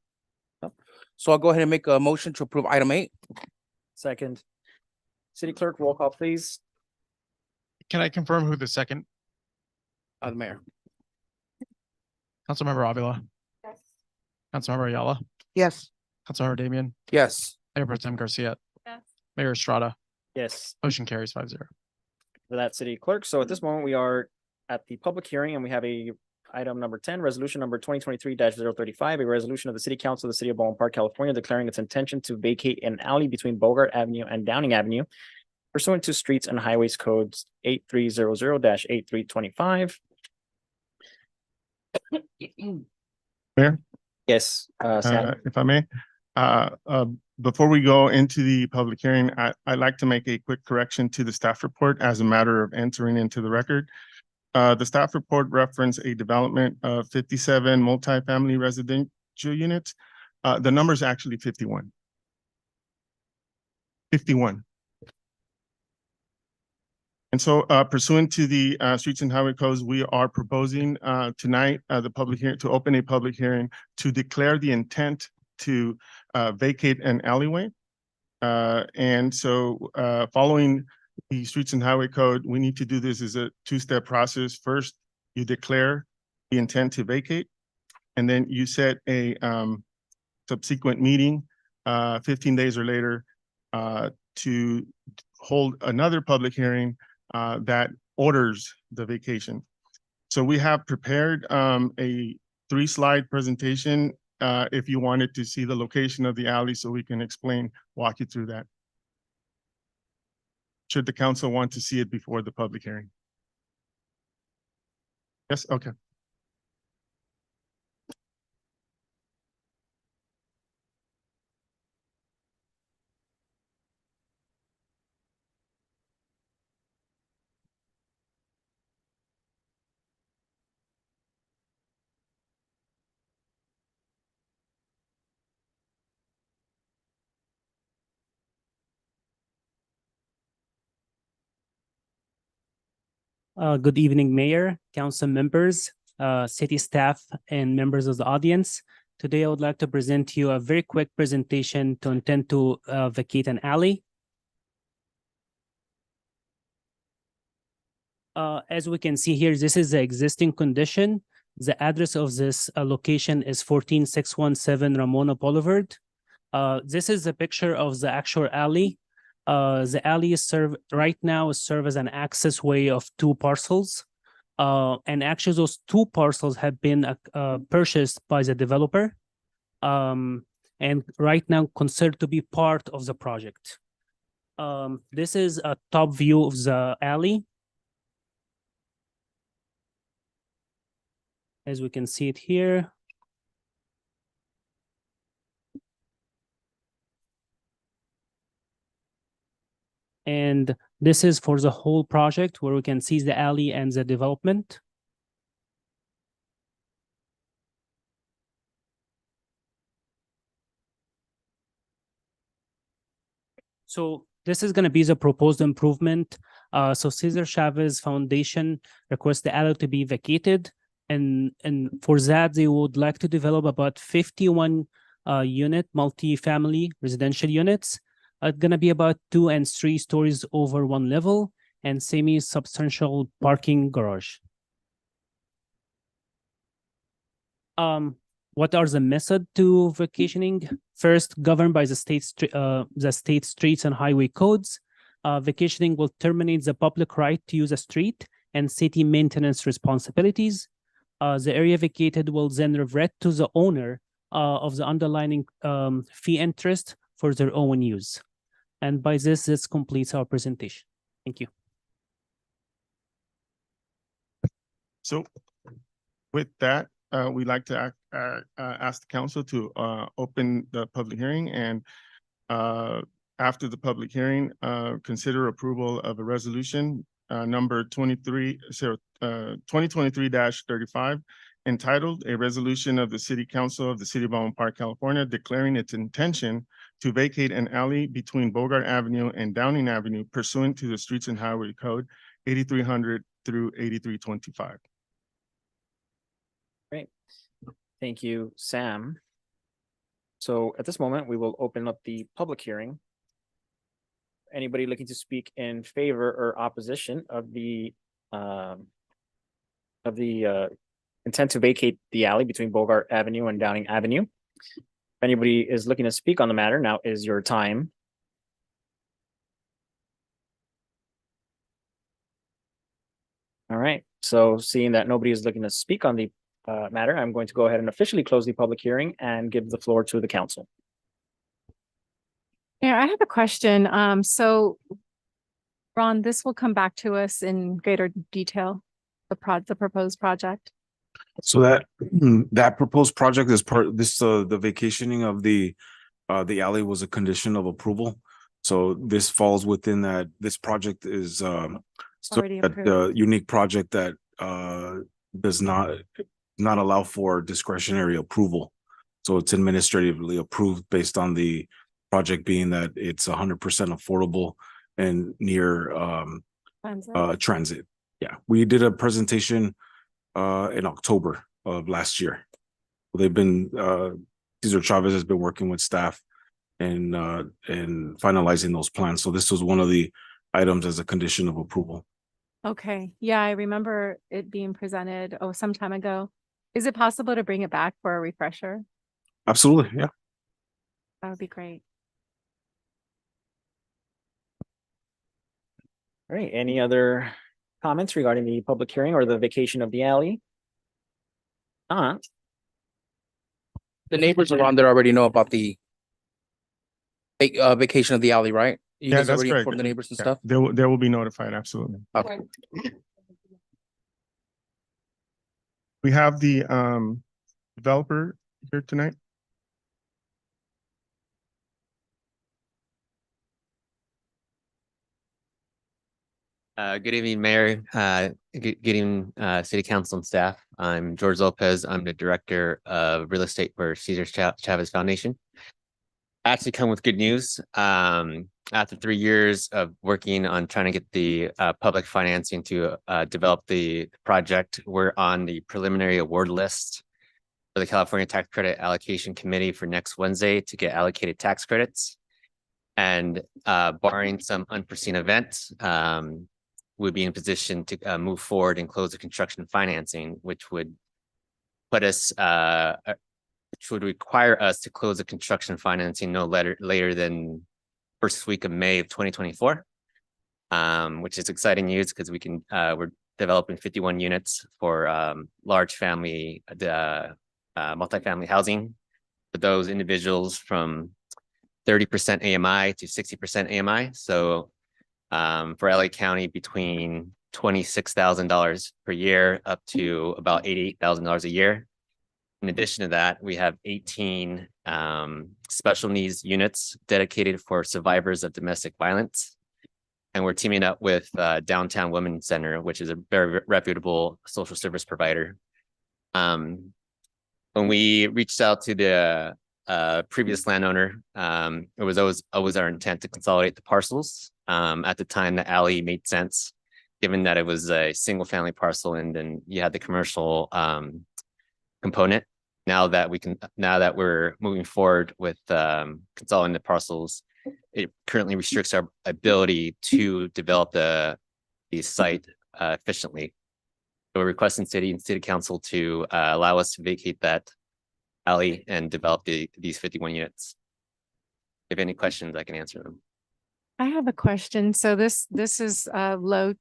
No? So I'll go ahead and make a motion to approve item 8. Second. City Clerk, roll call, please. Can I confirm who the second? The mayor. Councilmember Avila. Yes. Councilmember Ayala. Yes. Councilmember Damian. Yes. Mayor Pro Tem Garcia. Yes. Mayor Estrada. Yes. Motion carries 5-0. For that, City Clerk. So at this moment, we are at the public hearing and we have item number 10, resolution number 2023-035, a resolution of the City Council of the City of Baldwin Park, California, declaring its intention to vacate an alley between Bogart Avenue and Downing Avenue pursuant to Streets and Highways Codes 8300-8325. Mayor? Yes, Sam. If I may, before we go into the public hearing, I'd like to make a quick correction to the staff report as a matter of entering into the record. The staff report referenced a development of 57 multifamily residential units. The number is actually 51. 51. And so pursuant to the Streets and Highway Codes, we are proposing tonight the public hearing to open a public hearing to declare the intent to vacate an alleyway. And so following the Streets and Highway Code, we need to do this as a two-step process. First, you declare the intent to vacate, and then you set a subsequent meeting 15 days or later to hold another public hearing that orders the vacation. So we have prepared a 3-slide presentation if you wanted to see the location of the alley, so we can walk you through that. Should the council want to see it before the public hearing? Yes, okay. Good evening, Mayor, council members, city staff, and members of the audience. Today, I would like to present to you a very quick presentation to intend to vacate an alley. As we can see here, this is the existing condition. The address of this location is 14617 Ramona Boulevard. This is a picture of the actual alley. The alley is right now serve as an access way of 2 parcels. And actually those 2 parcels have been purchased by the developer. And right now considered to be part of the project. This is a top view of the alley. As we can see it here. And this is for the whole project where we can see the alley and the development. So this is going to be the proposed improvement. So Cesar Chavez Foundation requests the alley to be vacated. And for that, they would like to develop about 51 unit multi-family residential units. It's going to be about 2 and 3 stories over 1 level and semi-substantial parking garage. What are the method to vacationing? First, governed by the state streets and highway codes, vacationing will terminate the public right to use a street and city maintenance responsibilities. The area vacated will then revert to the owner of the underlying fee interest for their own use. And by this completes our presentation. Thank you. So with that, we'd like to ask the council to open the public hearing, and after the public hearing, consider approval of a resolution number 2023-35, entitled "A Resolution of the City Council of the City of Baldwin Park, California, declaring its intention to vacate an alley between Bogart Avenue and Downing Avenue pursuant to the Streets and Highway Code 8300 through 8325. Great. Thank you, Sam. So at this moment, we will open up the public hearing. Anybody looking to speak in favor or opposition of the intent to vacate the alley between Bogart Avenue and Downing Avenue? If anybody is looking to speak on the matter, now is your time. All right, so seeing that nobody is looking to speak on the matter, I'm going to go ahead and officially close the public hearing and give the floor to the council. Yeah, I have a question. So Ron, this will come back to us in greater detail, the proposed project. So that proposed project is the vacationing of the alley was a condition of approval. So this falls within that. This project is the unique project that does not allow for discretionary approval. So it's administratively approved based on the project being that it's 100% affordable and near transit. Yeah, we did a presentation in October of last year. They've been Cesar Chavez has been working with staff and finalizing those plans. So this was one of the items as a condition of approval. Okay, yeah, I remember it being presented, some time ago. Is it possible to bring it back for a refresher? Absolutely, yeah. That would be great. All right, any other comments regarding the public hearing or the vacation of the alley? Not. The neighbors around there already know about the vacation of the alley, right? You Yeah, guys that's already correct. informed the neighbors and Yeah, stuff? They will be notified, absolutely. Okay. We have the developer here tonight. Good evening, Mayor. Good evening, City Council and staff. I'm George Lopez. I'm the Director of Real Estate for Cesar Chavez Foundation. I actually come with good news. After 3 years of working on trying to get the public financing to develop the project, we're on the preliminary award list for the California Tax Credit Allocation Committee for next Wednesday to get allocated tax credits. And barring some unforeseen events, we'd be in position to move forward and close the construction financing, which would put us, which would require us to close the construction financing no later than first week of May of 2024, which is exciting news because we can, we're developing 51 units for large family, multifamily housing for those individuals from 30% AMI to 60% AMI. So for LA County, between $26,000 per year up to about $88,000 a year. In addition to that, we have 18 special needs units dedicated for survivors of domestic violence. And we're teaming up with Downtown Women's Center, which is a very reputable social service provider. When we reached out to the previous landowner, it was always our intent to consolidate the parcels. At the time, the alley made sense, given that it was a single family parcel and then you had the commercial component. Now that we're moving forward with consolidating the parcels, it currently restricts our ability to develop the site efficiently. So we're requesting City Council to allow us to vacate that alley and develop these 51 units. If any questions, I can answer them. I have a question. So this is low,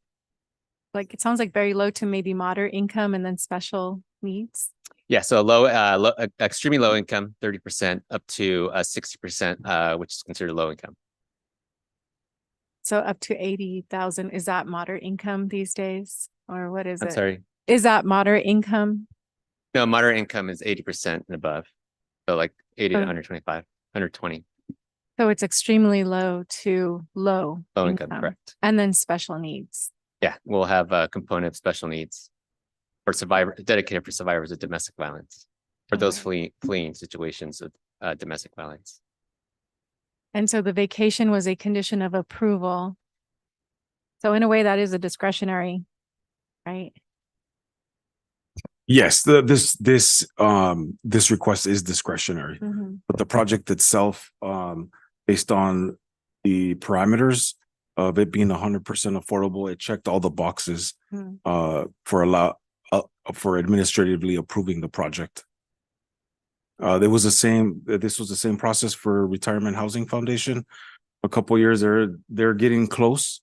like it sounds like very low to maybe moderate income and then special needs. Yeah, so extremely low income, 30% up to 60%, which is considered low income. So up to 80,000, is that moderate income these days? Or what is it? I'm sorry. Is that moderate income? No, moderate income is 80% and above. So like 80 to Oh. 125, 120. So it's extremely low to low. Low income, correct. And then special needs. Yeah, we'll have a component of special needs for dedicated for survivors of domestic violence, for those fleeing situations of domestic violence. And so the vacation was a condition of approval. So in a way, that is a discretionary, right? Yes, this request is discretionary, but the project itself, based on the parameters of it being 100% affordable, it checked all the boxes for administratively approving the project. This was the same process for Retirement Housing Foundation. A couple years they're getting close,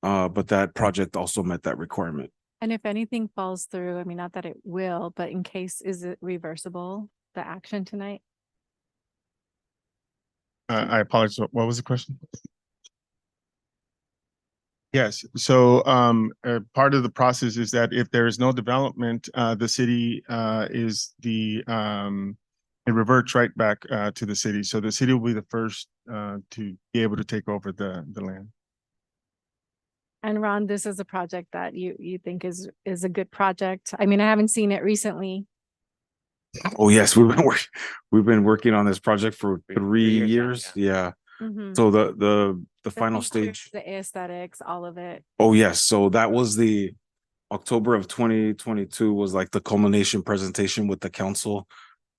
but that project also met that requirement. And if anything falls through, I mean, not that it will, but in case, is it reversible, the action tonight? I apologize. What was the question? Yes, so part of the process is that if there is no development, the city it reverts right back to the city. So the city will be the first to be able to take over the land. And Ron, this is a project that you think is a good project. I mean, I haven't seen it recently. Oh yes, we've been working on this project for 3 years. Yeah. Mhm. So the final features, stage. The aesthetics, all of it. Oh, yes. So that was the October of 2022 was like the culmination presentation with the council,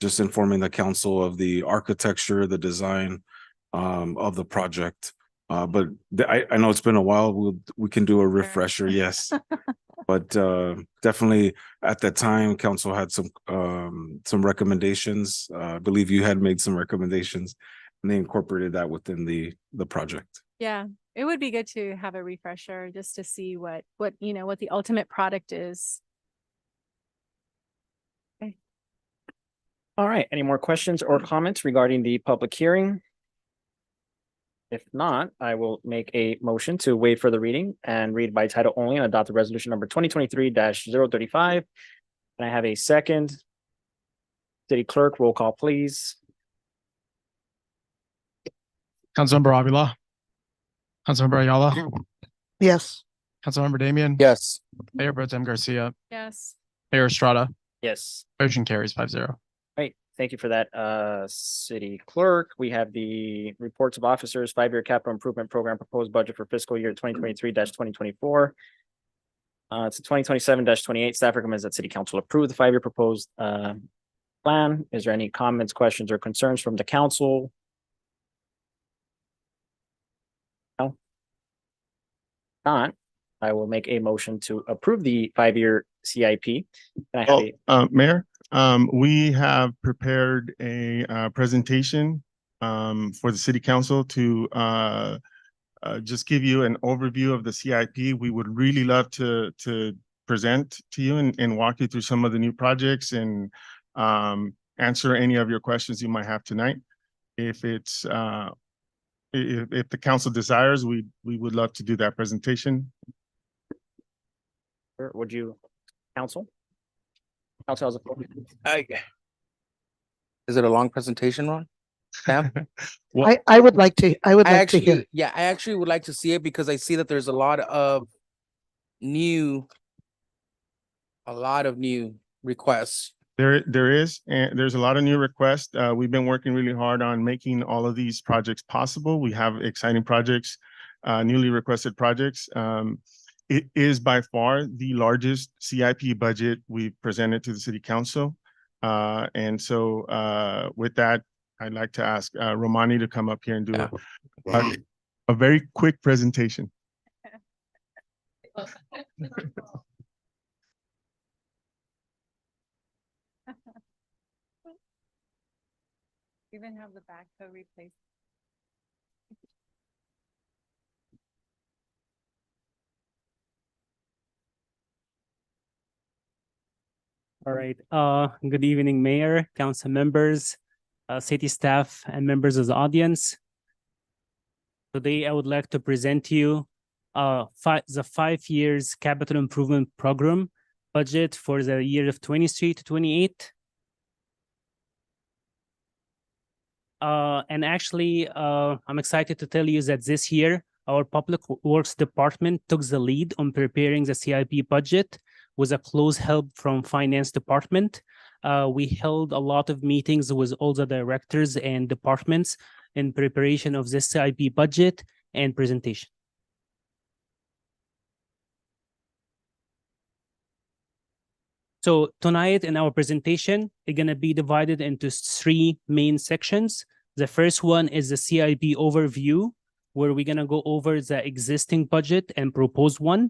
just informing the council of the architecture, the design of the project. But I know it's been a while. We can do a refresher, yes. But definitely at that time, council had some recommendations. I believe you had made some recommendations, and they incorporated that within the project. Yeah, it would be good to have a refresher just to see what the ultimate product is. All right, any more questions or comments regarding the public hearing? If not, I will make a motion to waive further reading and read by title only and adopt the resolution number 2023-035. And I have a second. City Clerk, roll call, please. Councilmember Avila. Councilmember Ayala. Yes. Councilmember Damian. Yes. Mayor Pro Tem Garcia. Yes. Mayor Estrada. Yes. Motion carries 5-0. Right, thank you for that, City Clerk. We have the reports of officers, 5-year capital improvement program proposed budget for fiscal year 2023-2024. It's 2027-28. Staff recommends that City Council approve the 5-year proposed plan. Is there any comments, questions, or concerns from the council? No? Not, I will make a motion to approve the 5-year CIP. Can I have a Mayor, we have prepared a presentation for the city council to just give you an overview of the CIP. We would really love to present to you and walk you through some of the new projects and answer any of your questions you might have tonight. If it's if the council desires, we would love to do that presentation. Would you, council? Council has a floor. Is it a long presentation, Ron? Sam? I would like to, I would like to hear. Actually, yeah, I actually would like to see it because I see that there's a lot of new requests. There is, and there's a lot of new requests. We've been working really hard on making all of these projects possible. We have exciting projects, newly requested projects. It is by far the largest CIP budget we've presented to the city council. And so with that, I'd like to ask Romani to come up here and do a very quick presentation. Even have the backhoe replaced. All right. Good evening, Mayor, council members, city staff, and members of the audience. Today, I would like to present to you the 5 years capital improvement program budget for the year of 23 to 28. And actually, I'm excited to tell you that this year, our Public Works Department took the lead on preparing the CIP budget with a close help from Finance Department. We held a lot of meetings with all the directors and departments in preparation of this CIP budget and presentation. So tonight in our presentation, it's going to be divided into 3 main sections. The first one is the CIP overview, where we're going to go over the existing budget and proposed one.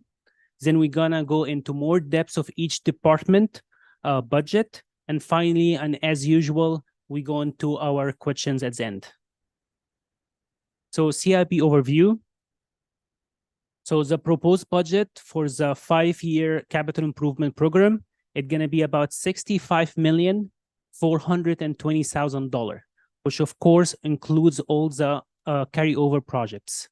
Then we're going to go into more depths of each department budget. And finally, and as usual, we go into our questions at the end. So CIP overview. So the proposed budget for the 5-year capital improvement program, it's going to be about $65,420,000, which of course includes all the carryover projects.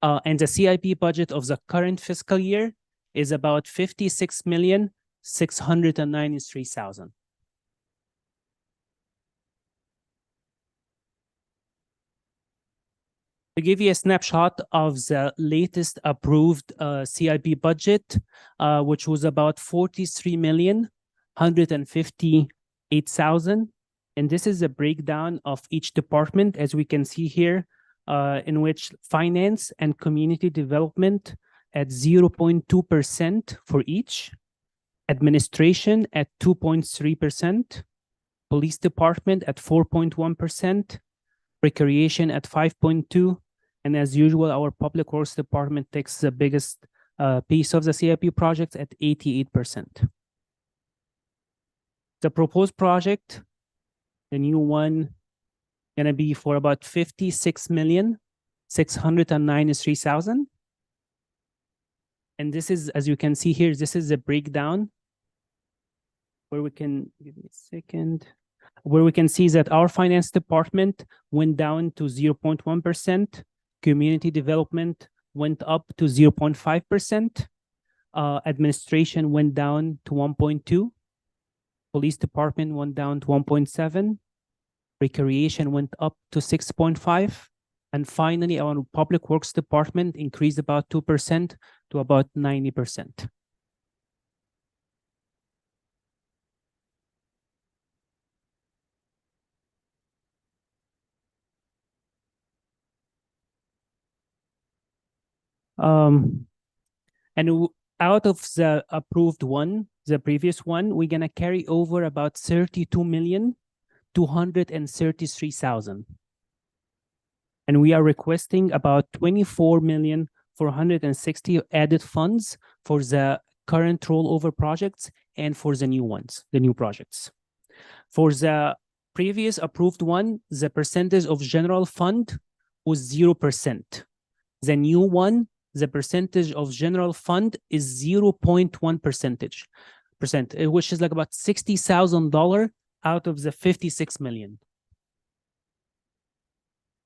And the CIP budget of the current fiscal year is about $56,693,000. To give you a snapshot of the latest approved CIP budget, which was about $43,158,000. And this is a breakdown of each department. As we can see here, in which finance and community development at 0.2% for each, administration at 2.3%, police department at 4.1%, recreation at 5.2%, and as usual, our public works department takes the biggest piece of the CIP project at 88%. The proposed project, the new one, gonna be for about 56,693,000. And this is, as you can see here, this is the breakdown where we can, give me a second, where we can see that our finance department went down to 0.1%, community development went up to 0.5%, administration went down to 1.2%, police department went down to 1.7%, recreation went up to 6.5%, and finally our public works department increased about 2% to about 90%. Out of the approved one, the previous one, we're gonna carry over about 32,233,000. And we are requesting about 24,460,000 added funds for the current rollover projects and for the new ones, the new projects. For the previous approved one, the percentage of general fund was 0%. The new one, the percentage of general fund is 0.1%, which is like about $60,000 out of the 56 million.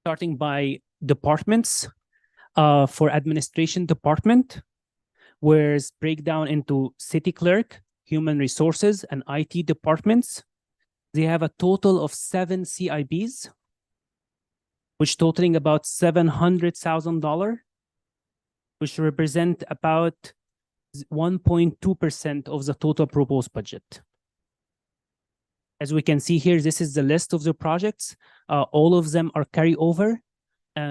Starting by departments, for administration department, where it's breakdown into city clerk, human resources, and IT departments. They have a total of 7 CIBs, which totaling about $700,000, which represent about 1.2% of the total proposed budget. As we can see here, this is the list of the projects. All of them are carryover,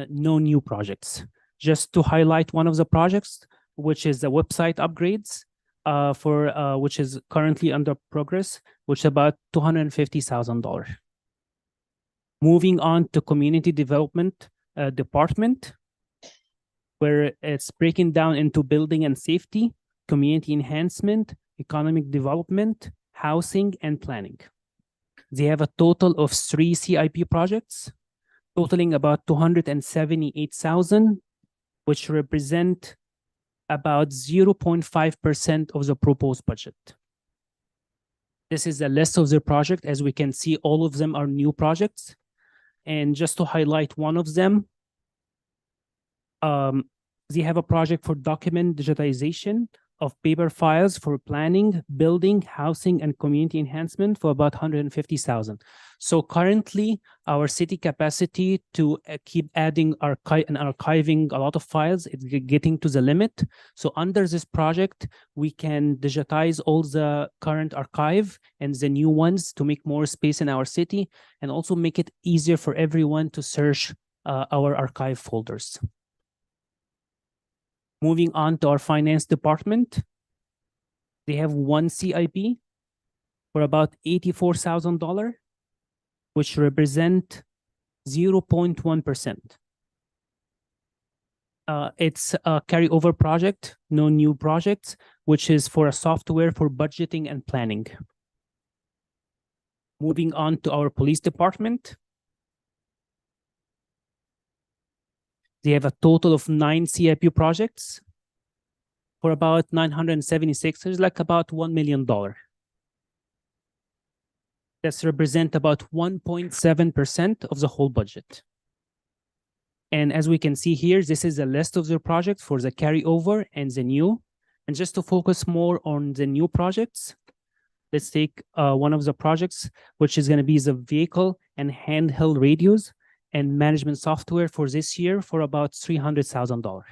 no new projects. Just to highlight one of the projects, which is the website upgrades, which is currently under progress, which is about $250,000. Moving on to community development department, where it's breaking down into building and safety, community enhancement, economic development, housing, and planning. They have a total of 3 CIP projects, totaling about 278,000, which represent about 0.5% of the proposed budget. This is the list of the project. As we can see, all of them are new projects. And just to highlight one of them, they have a project for document digitization of paper files for planning, building, housing, and community enhancement for about 150,000. So currently, our city capacity to keep adding and archiving a lot of files is getting to the limit. So under this project, we can digitize all the current archive and the new ones to make more space in our city, and also make it easier for everyone to search our archive folders. Moving on to our finance department, they have 1 CIP for about $84,000, which represent 0.1%. It's a carryover project, no new projects, which is for a software for budgeting and planning. Moving on to our police department. They have a total of 9 CIP projects for about 976, it's like about $1 million. That's represent about 1.7% of the whole budget. And as we can see here, this is a list of the projects for the carryover and the new. And just to focus more on the new projects, let's take one of the projects, which is going to be the vehicle and handheld radios and management software for this year for about $300,000.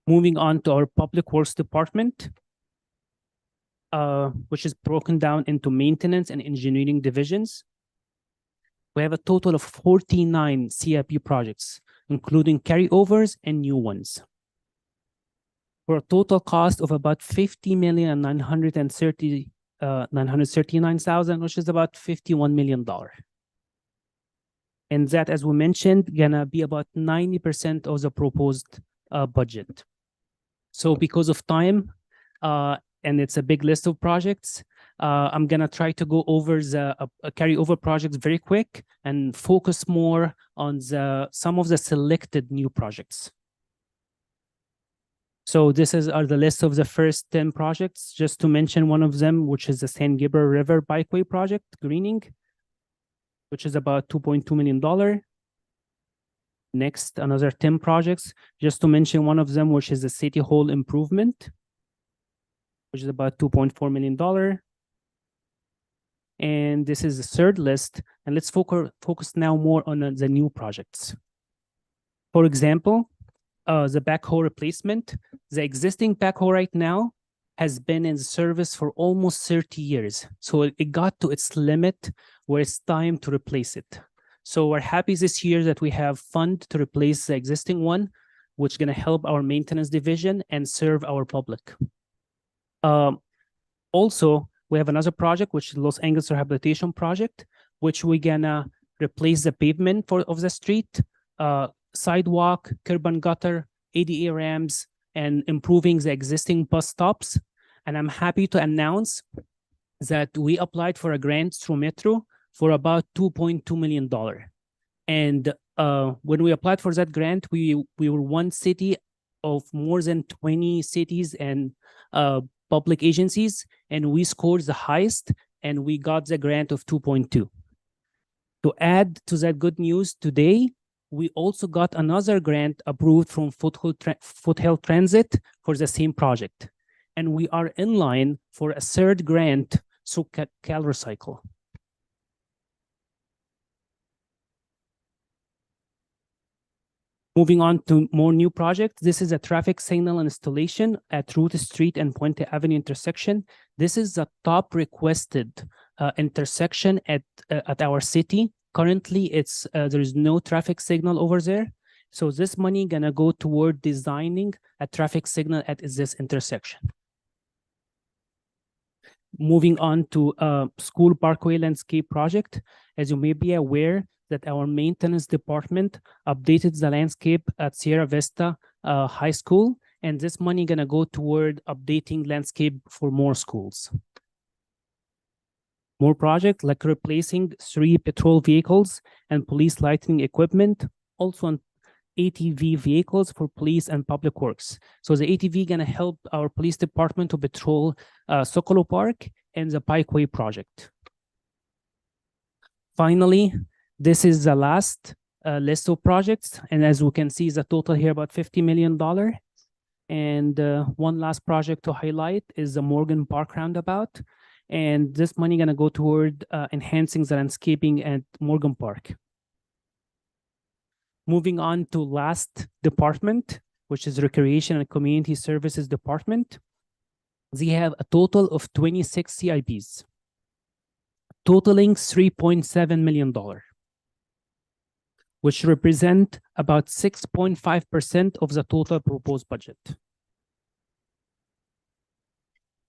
Moving on to our public works department, which is broken down into maintenance and engineering divisions. We have a total of 49 CIP projects, including carryovers and new ones, for a total cost of about 50,939,000, which is about $51 million. And that, as we mentioned, gonna be about 90% of the proposed budget. So because of time, and it's a big list of projects, I'm gonna try to go over the carryover projects very quick and focus more on some of the selected new projects. So this are the list of the first 10 projects, just to mention one of them, which is the San Gabriel River Bikeway project, greening, which is about $2.2 million. Next, another 10 projects, just to mention one of them, which is the City Hall improvement, which is about $2.4 million. And this is the third list. And let's focus now more on the new projects. For example, the backhoe replacement. The existing backhoe right now has been in service for almost 30 years. So it got to its limit where it's time to replace it. So we're happy this year that we have fund to replace the existing one, which is going to help our maintenance division and serve our public. Also, we have another project, which is Los Angeles Rehabilitation Project, which we're gonna replace the pavement of the street, sidewalk, curb and gutter, ADA ramps, and improving the existing bus stops. And I'm happy to announce that we applied for a grant through Metro for about $2.2 million. And when we applied for that grant, we were one city of more than 20 cities and public agencies, and we scored the highest, and we got the grant of 2.2. To add to that good news today, we also got another grant approved from Foothill Transit for the same project. And we are in line for a third grant through CalRecycle. Moving on to more new projects. This is a traffic signal installation at Route Street and Puente Avenue intersection. This is the top requested intersection at our city. Currently, there is no traffic signal over there. So this money gonna go toward designing a traffic signal at this intersection. Moving on to School Parkway Landscape Project. As you may be aware, that our maintenance department updated the landscape at Sierra Vista High School, and this money gonna go toward updating landscape for more schools. More projects like replacing 3 patrol vehicles and police lighting equipment, also on ATV vehicles for police and public works. So the ATV gonna help our police department to patrol Socolo Park and the Pikeway project. Finally, this is the last list of projects. And as we can see, the total here about $50 million. And one last project to highlight is the Morgan Park Roundabout. And this money gonna go toward enhancing the landscaping at Morgan Park. Moving on to last department, which is Recreation and Community Services Department. They have a total of 26 CIPs, totaling $3.7 million. Which represent about 6.5% of the total proposed budget.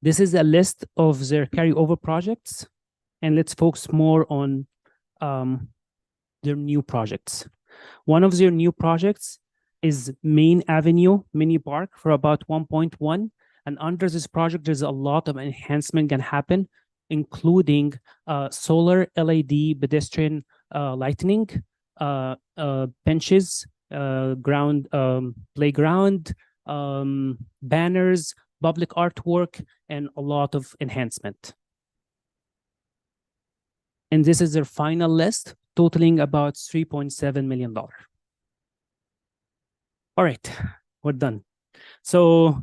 This is a list of their carryover projects, and let's focus more on their new projects. One of their new projects is Main Avenue Mini Park for about 1.1, and under this project, there's a lot of enhancement can happen, including solar LED pedestrian lighting, benches, playground, banners, public artwork, and a lot of enhancement. And this is their final list, totaling about $3.7 million. All right, we're done. So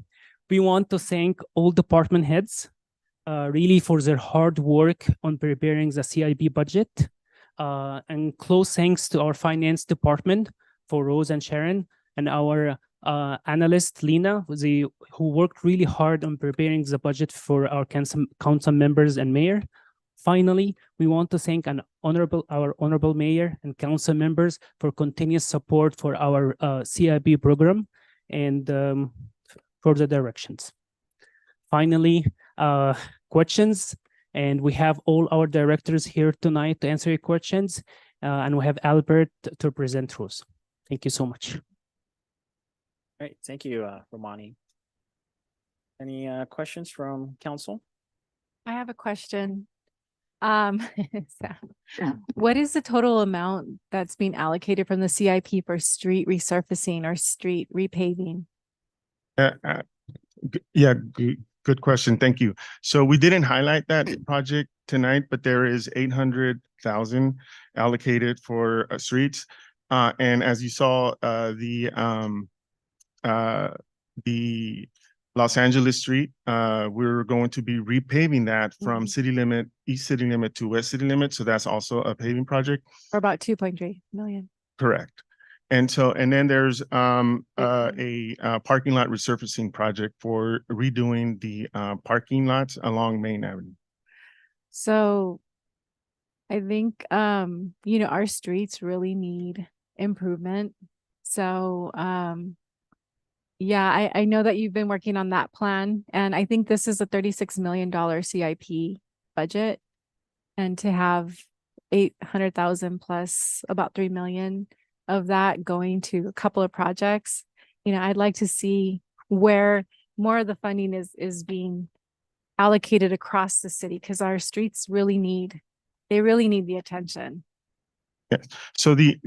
we want to thank all department heads really for their hard work on preparing the CIP budget. And close thanks to our finance department for Rose and Sharon, and our analyst Lena, who worked really hard on preparing the budget for our council members and mayor. Finally, we want to thank our honorable mayor and council members for continuous support for our CIP program and further directions. Finally, questions, and we have all our directors here tonight to answer your questions, and we have Albert to present rules. Thank you so much. All right, thank you, Romani. Any questions from council? I have a question. What is the total amount that's being allocated from the CIP for street resurfacing or street repaving? Yeah, good question. Thank you. So we didn't highlight that project tonight, but there is 800,000 allocated for streets. And as you saw, the Los Angeles Street, we're going to be repaving that from city limit, east city limit to west city limit. So that's also a paving project. For about 2.3 million. Correct. And so, and then there's a parking lot resurfacing project for redoing the parking lots along Main Avenue. So I think, our streets really need improvement. So, yeah, I know that you've been working on that plan, and I think this is a $36 million CIP budget. And to have 800,000 plus about 3 million of that going to a couple of projects, I'd like to see where more of the funding is being allocated across the city, because our streets really need the attention. Yes. So the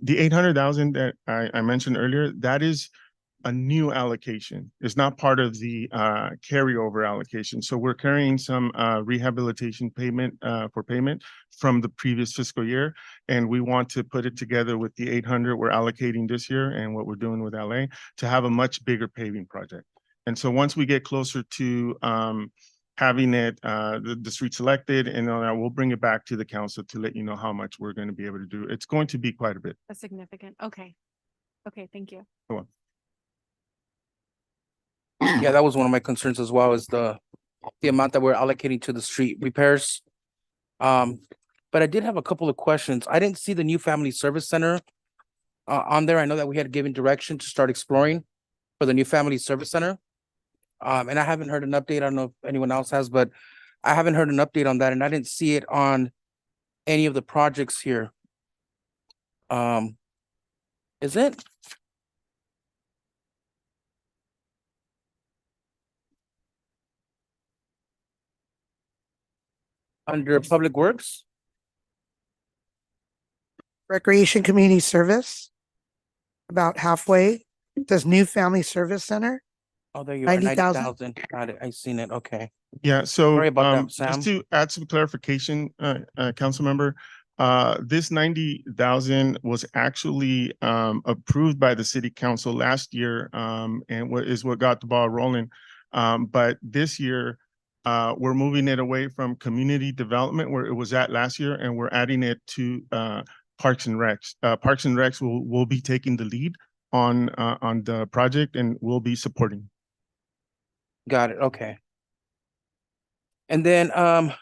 800,000 that I mentioned earlier, that is a new allocation. It's not part of the carryover allocation. So we're carrying some rehabilitation payment for payment from the previous fiscal year, and we want to put it together with the 800 we're allocating this year and what we're doing with LA to have a much bigger paving project. And so once we get closer to having it, the street selected, and we'll bring it back to the council to let you know how much we're going to be able to do. It's going to be quite a bit. That's significant. Okay, thank you. Go on. Yeah, that was one of my concerns as well, is the amount that we're allocating to the street repairs. But I did have a couple of questions. I didn't see the new family service center on there. I know that we had given direction to start exploring for the new family service center. And I haven't heard an update. I don't know if anyone else has, but I haven't heard an update on that, and I didn't see it on any of the projects here. Is it? Under Public Works? Recreation Community Service, about halfway, it says New Family Service Center. Oh, there you are, 90,000. 90,000. Got it. I seen it. Okay. Yeah, so Sorry about that, Sam. just to add some clarification, council member, this 90,000 was actually approved by the city council last year, and what got the ball rolling. But this year, we're moving it away from community development where it was at last year, and we're adding it to Parks and Recs. Parks and Recs will be taking the lead on the project, and we'll be supporting. Got it. Okay. And then there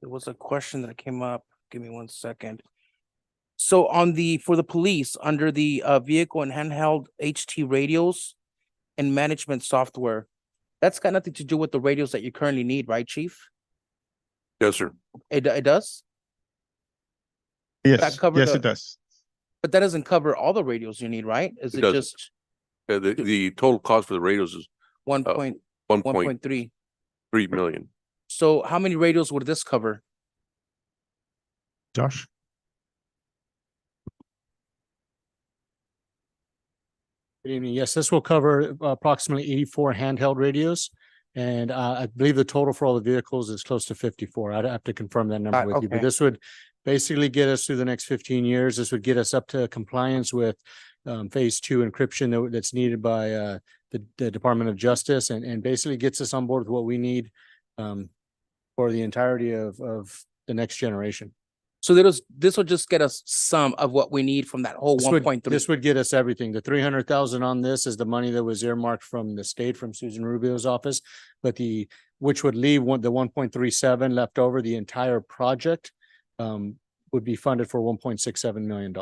was a question that came up. Give me 1 second. So for the police, under the vehicle and handheld HT radios and management software, that's got nothing to do with the radios that you currently need, right, Chief? Yes, sir. It does? Yes, That cover yes, the- it does. But that doesn't cover all the radios you need, right? Is It it doesn't. just The total cost for the radios is 1.3? 1.3 million. So how many radios would this cover? Josh? Good evening. Yes, this will cover approximately 84 handheld radios. And I believe the total for all the vehicles is close to 54. I'd have to confirm that number with you, but Okay. this would basically get us through the next 15 years. This would get us up to compliance with phase 2 encryption that's needed by the Department of Justice, and basically gets us on board with what we need for the entirety of the next generation. So this will just get us some of what we need from that whole 1.3. This would get us everything. The 300,000 on this is the money that was earmarked from the state, from Susan Rubio's office. But which would leave the 1.37 left over, the entire project would be funded for $1.67 million.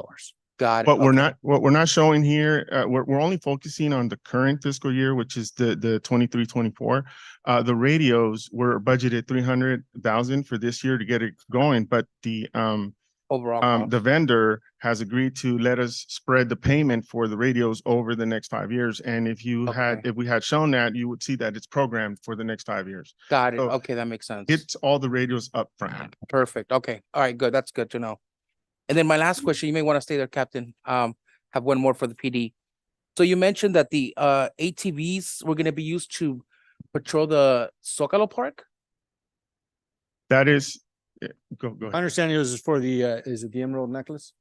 Got it. But what we're not showing here, we're only focusing on the current fiscal year, which is the 23-24. The radios were budgeted 300,000 for this year to get it going, but the overall the vendor has agreed to let us spread the payment for the radios over the next 5 years. And if we had shown that, you would see that it's programmed for the next 5 years. Got it. So Okay, that makes sense. it's all the radios up front. Perfect. Okay. All right, good. That's good to know. And then my last question, you may want to stay there, Captain. Have one more for the PD. So you mentioned that the ATVs were going to be used to patrol the Zocalo Park? That is, go My ahead. understanding is for is it the Emerald Necklace?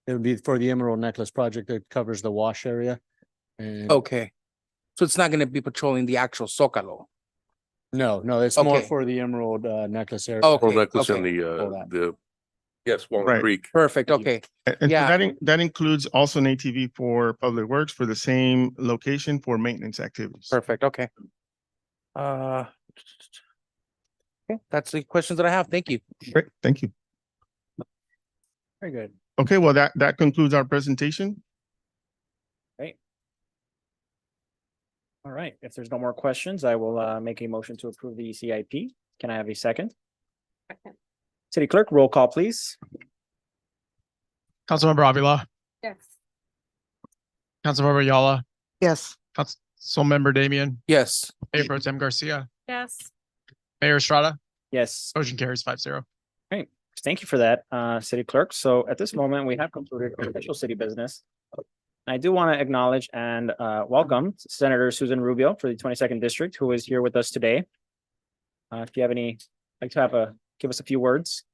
It would be for the Emerald Necklace project that covers the wash area. And Okay. So it's not going to be patrolling the actual Zocalo? no, it's more Okay. for the Emerald Necklace area. Okay. Pearl necklace okay. and yes, Walnut Right. Creek. Perfect. Okay. And so Yeah. that includes also an ATV for Public Works for the same location for maintenance activities. Perfect. Okay. Okay, that's the questions that I have. Thank you. Great, thank you. Very good. Okay, well, that concludes our presentation. Great. All right, if there's no more questions, I will make a motion to approve the CIP. Can I have a second? City Clerk, roll call, please. Councilmember Avila, Yes. Councilmember Ayala, Yes. Councilmember Damian, Yes. Mayor Pro Tem Garcia, Yes. Mayor Estrada, Yes. motion carries 5-0. Great. Thank you for that, City Clerk. So at this moment, we have concluded official city business. I do want to acknowledge and welcome Senator Susan Rubio for the 22nd District, who is here with us today. If you have give us a few words.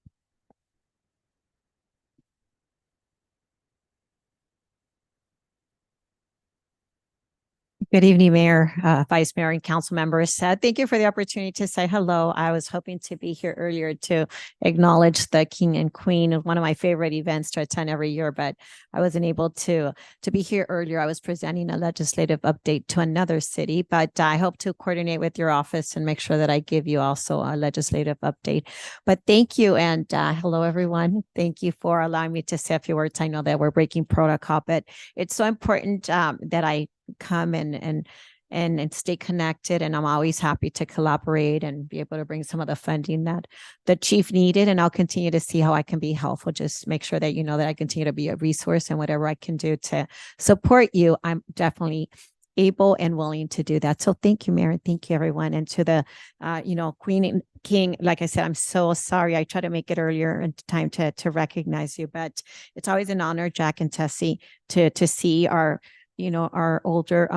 Good evening, Mayor, Vice Mayor, and council members. Thank you for the opportunity to say hello. I was hoping to be here earlier to acknowledge the King and Queen, one of my favorite events to attend every year, but I wasn't able to be here earlier. I was presenting a legislative update to another city, but I hope to coordinate with your office and make sure that I give you also a legislative update. But thank you, and hello, everyone. Thank you for allowing me to say a few words. I know that we're breaking protocol, but it's so important that I come and stay connected, and I'm always happy to collaborate and be able to bring some of the funding that the chief needed, and I'll continue to see how I can be helpful. Just make sure that you know that I continue to be a resource, and whatever I can do to support you, I'm definitely able and willing to do that. So thank you, Mayor. Thank you, everyone. And to the Queen and King, like I said, I'm so sorry. I try to make it earlier in time to recognize you, but it's always an honor, Jack and Tessie, to see our older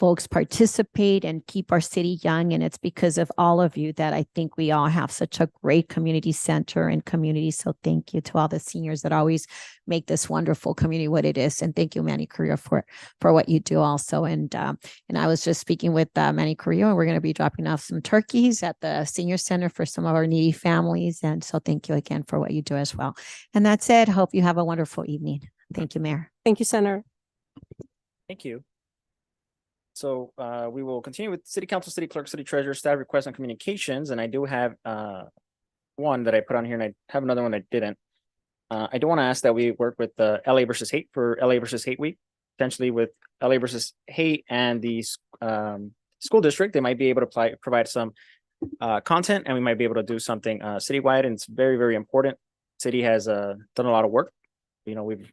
folks participate and keep our city young. And it's because of all of you that I think we all have such a great community center and community. So thank you to all the seniors that always make this wonderful community what it is. And thank you, Manny Carrillo, for what you do also. And I was just speaking with Manny Carrillo, and we're going to be dropping off some turkeys at the senior center for some of our needy families. And so thank you again for what you do as well. And that's it. Hope you have a wonderful evening. Thank you, Mayor. Thank you, Senator. Thank you. So we will continue with City Council, City Clerk, City Treasurer, staff requests on communications. And I do have one that I put on here, and I have another one I didn't. I do want to ask that we work with the LA versus Hate for LA versus Hate Week, potentially with LA versus Hate and the school district. They might be able to provide some content, and we might be able to do something citywide. And it's very, very important. City has done a lot of work. We've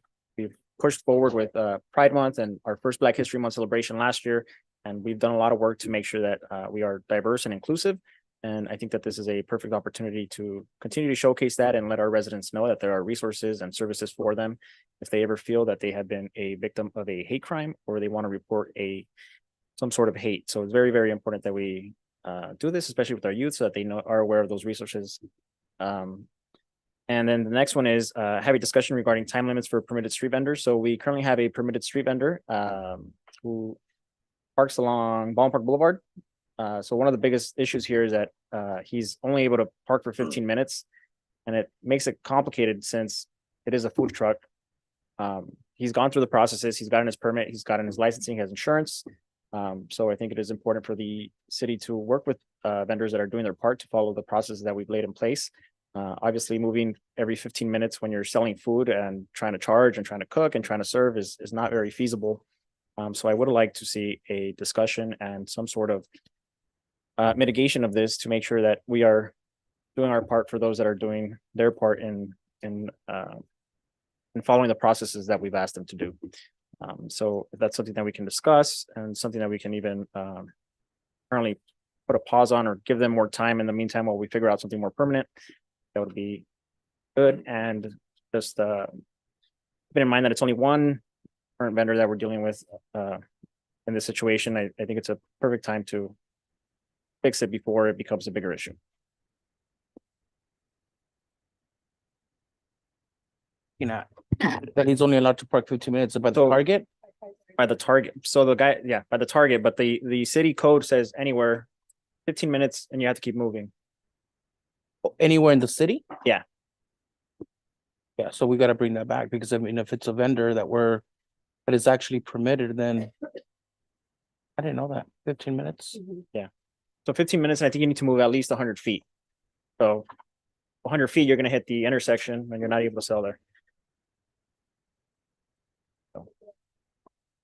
pushed forward with Pride Month and our first Black History Month celebration last year. And we've done a lot of work to make sure that we are diverse and inclusive. And I think that this is a perfect opportunity to continue to showcase that and let our residents know that there are resources and services for them if they ever feel that they have been a victim of a hate crime or they want to report some sort of hate. So it's very, very important that we do this, especially with our youth, so that they are aware of those resources. And then the next one is have a discussion regarding time limits for permitted street vendors. So we currently have a permitted street vendor who parks along Ballin Park Boulevard. So one of the biggest issues here is that he's only able to park for 15 minutes. And it makes it complicated since it is a food truck. He's gone through the processes, he's gotten his permit, he's gotten his licensing, he has insurance. So I think it is important for the city to work with vendors that are doing their part to follow the processes that we've laid in place. Obviously, moving every 15 minutes when you're selling food and trying to charge and trying to cook and trying to serve is not very feasible. So I would like to see a discussion and some sort of mitigation of this to make sure that we are doing our part for those that are doing their part in following the processes that we've asked them to do. So if that's something that we can discuss and something that we can even currently put a pause on or give them more time in the meantime while we figure out something more permanent, that would be good. And just keep in mind that it's only one current vendor that we're dealing with in this situation. I think it's a perfect time to fix it before it becomes a bigger issue. You know, that he's only allowed to park 15 minutes by the target. By the target. So the guy, yeah, by the target, but the city code says anywhere 15 minutes and you have to keep moving. Anywhere in the city? Yeah. Yeah, so we got to bring that back because I mean, if it's a vendor that is actually permitted, then I didn't know that 15 minutes. Yeah. So 15 minutes, and I think you need to move at least 100 feet. So 100 feet, you're going to hit the intersection and you're not able to sell there.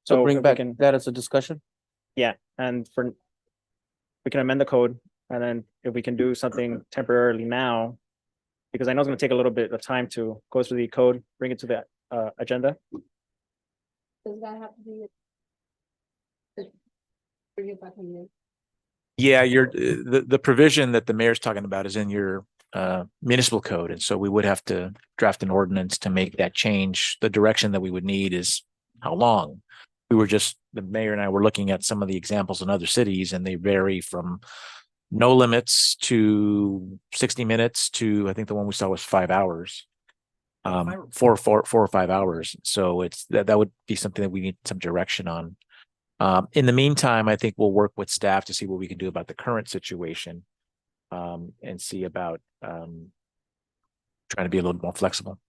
So bring if we back can- that as a discussion. Yeah, and we can amend the code, and then if we can do something temporarily now, because I know it's gonna take a little bit of time to go through the code, bring it to the agenda. Does that have to be? Bring it back in here. Yeah, the provision that the mayor's talking about is in your municipal code, and so we would have to draft an ordinance to make that change. The direction that we would need is how long. The mayor and I were looking at some of the examples in other cities, and they vary from no limits to 60 minutes to, I think the one we saw was 5 hours. 4 or 5 hours. So that would be something that we need some direction on. In the meantime, I think we'll work with staff to see what we can do about the current situation, and see about trying to be a little more flexible.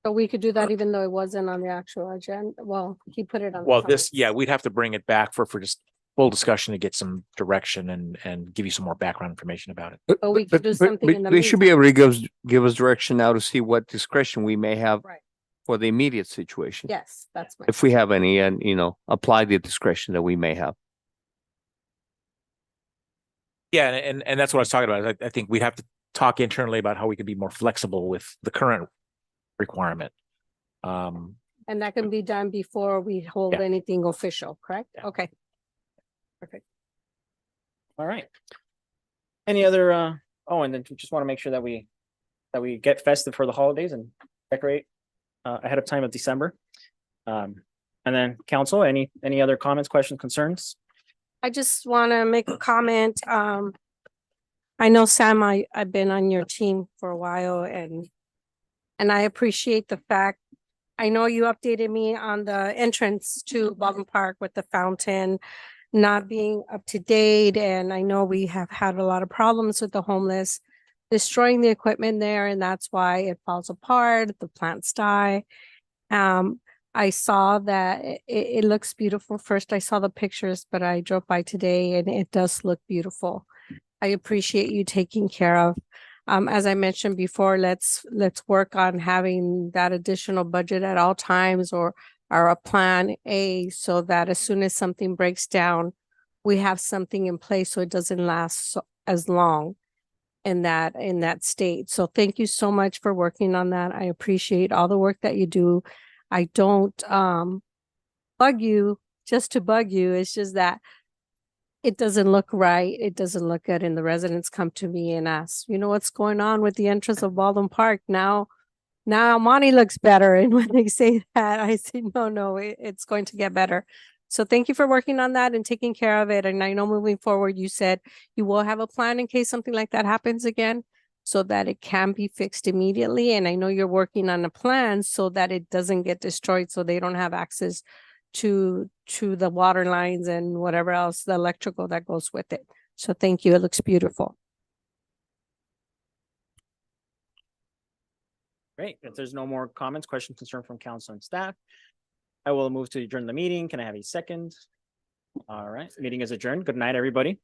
So we could do that even though it wasn't on the actual agenda. Well, he put it on. the Well, top. we'd have to bring it back for just full discussion to get some direction and give you some more background information about it. But we could do something in the They should be able to give us direction now to see what discretion we may have Right. for the immediate situation. Yes, that's my. If we have any, and apply the discretion that we may have. Yeah, and that's what I was talking about. I think we'd have to talk internally about how we could be more flexible with the current requirement. And that can be done before we hold Yeah. anything official, correct? Okay. Perfect. All right. Any other, and then just want to make sure that we get festive for the holidays and decorate ahead of time of December. And then council, any other comments, questions, concerns? I just want to make a comment. I know Sam, I've been on your team for a while and I appreciate the fact, I know you updated me on the entrance to Baldwin Park with the fountain not being up to date. And I know we have had a lot of problems with the homeless destroying the equipment there, and that's why it falls apart, the plants die. I saw that it looks beautiful. First, I saw the pictures, but I drove by today and it does look beautiful. I appreciate you taking care of. As I mentioned before, let's work on having that additional budget at all times or a plan A, so that as soon as something breaks down, we have something in place so it doesn't last as long in that state. So thank you so much for working on that. I appreciate all the work that you do. I don't bug you just to bug you. It's just that it doesn't look right. It doesn't look good. And the residents come to me and ask, what's going on with the entrance of Baldwin Park? Now Monty looks better. And when they say that, I say, no, it's going to get better. So thank you for working on that and taking care of it. And I know moving forward, you said you will have a plan in case something like that happens again, so that it can be fixed immediately. And I know you're working on a plan so that it doesn't get destroyed, so they don't have access to the water lines and whatever else, the electrical that goes with it. So thank you. It looks beautiful. Great. If there's no more comments, questions, concern from council and staff, I will move to adjourn the meeting. Can I have a second? All right, meeting is adjourned. Good night, everybody.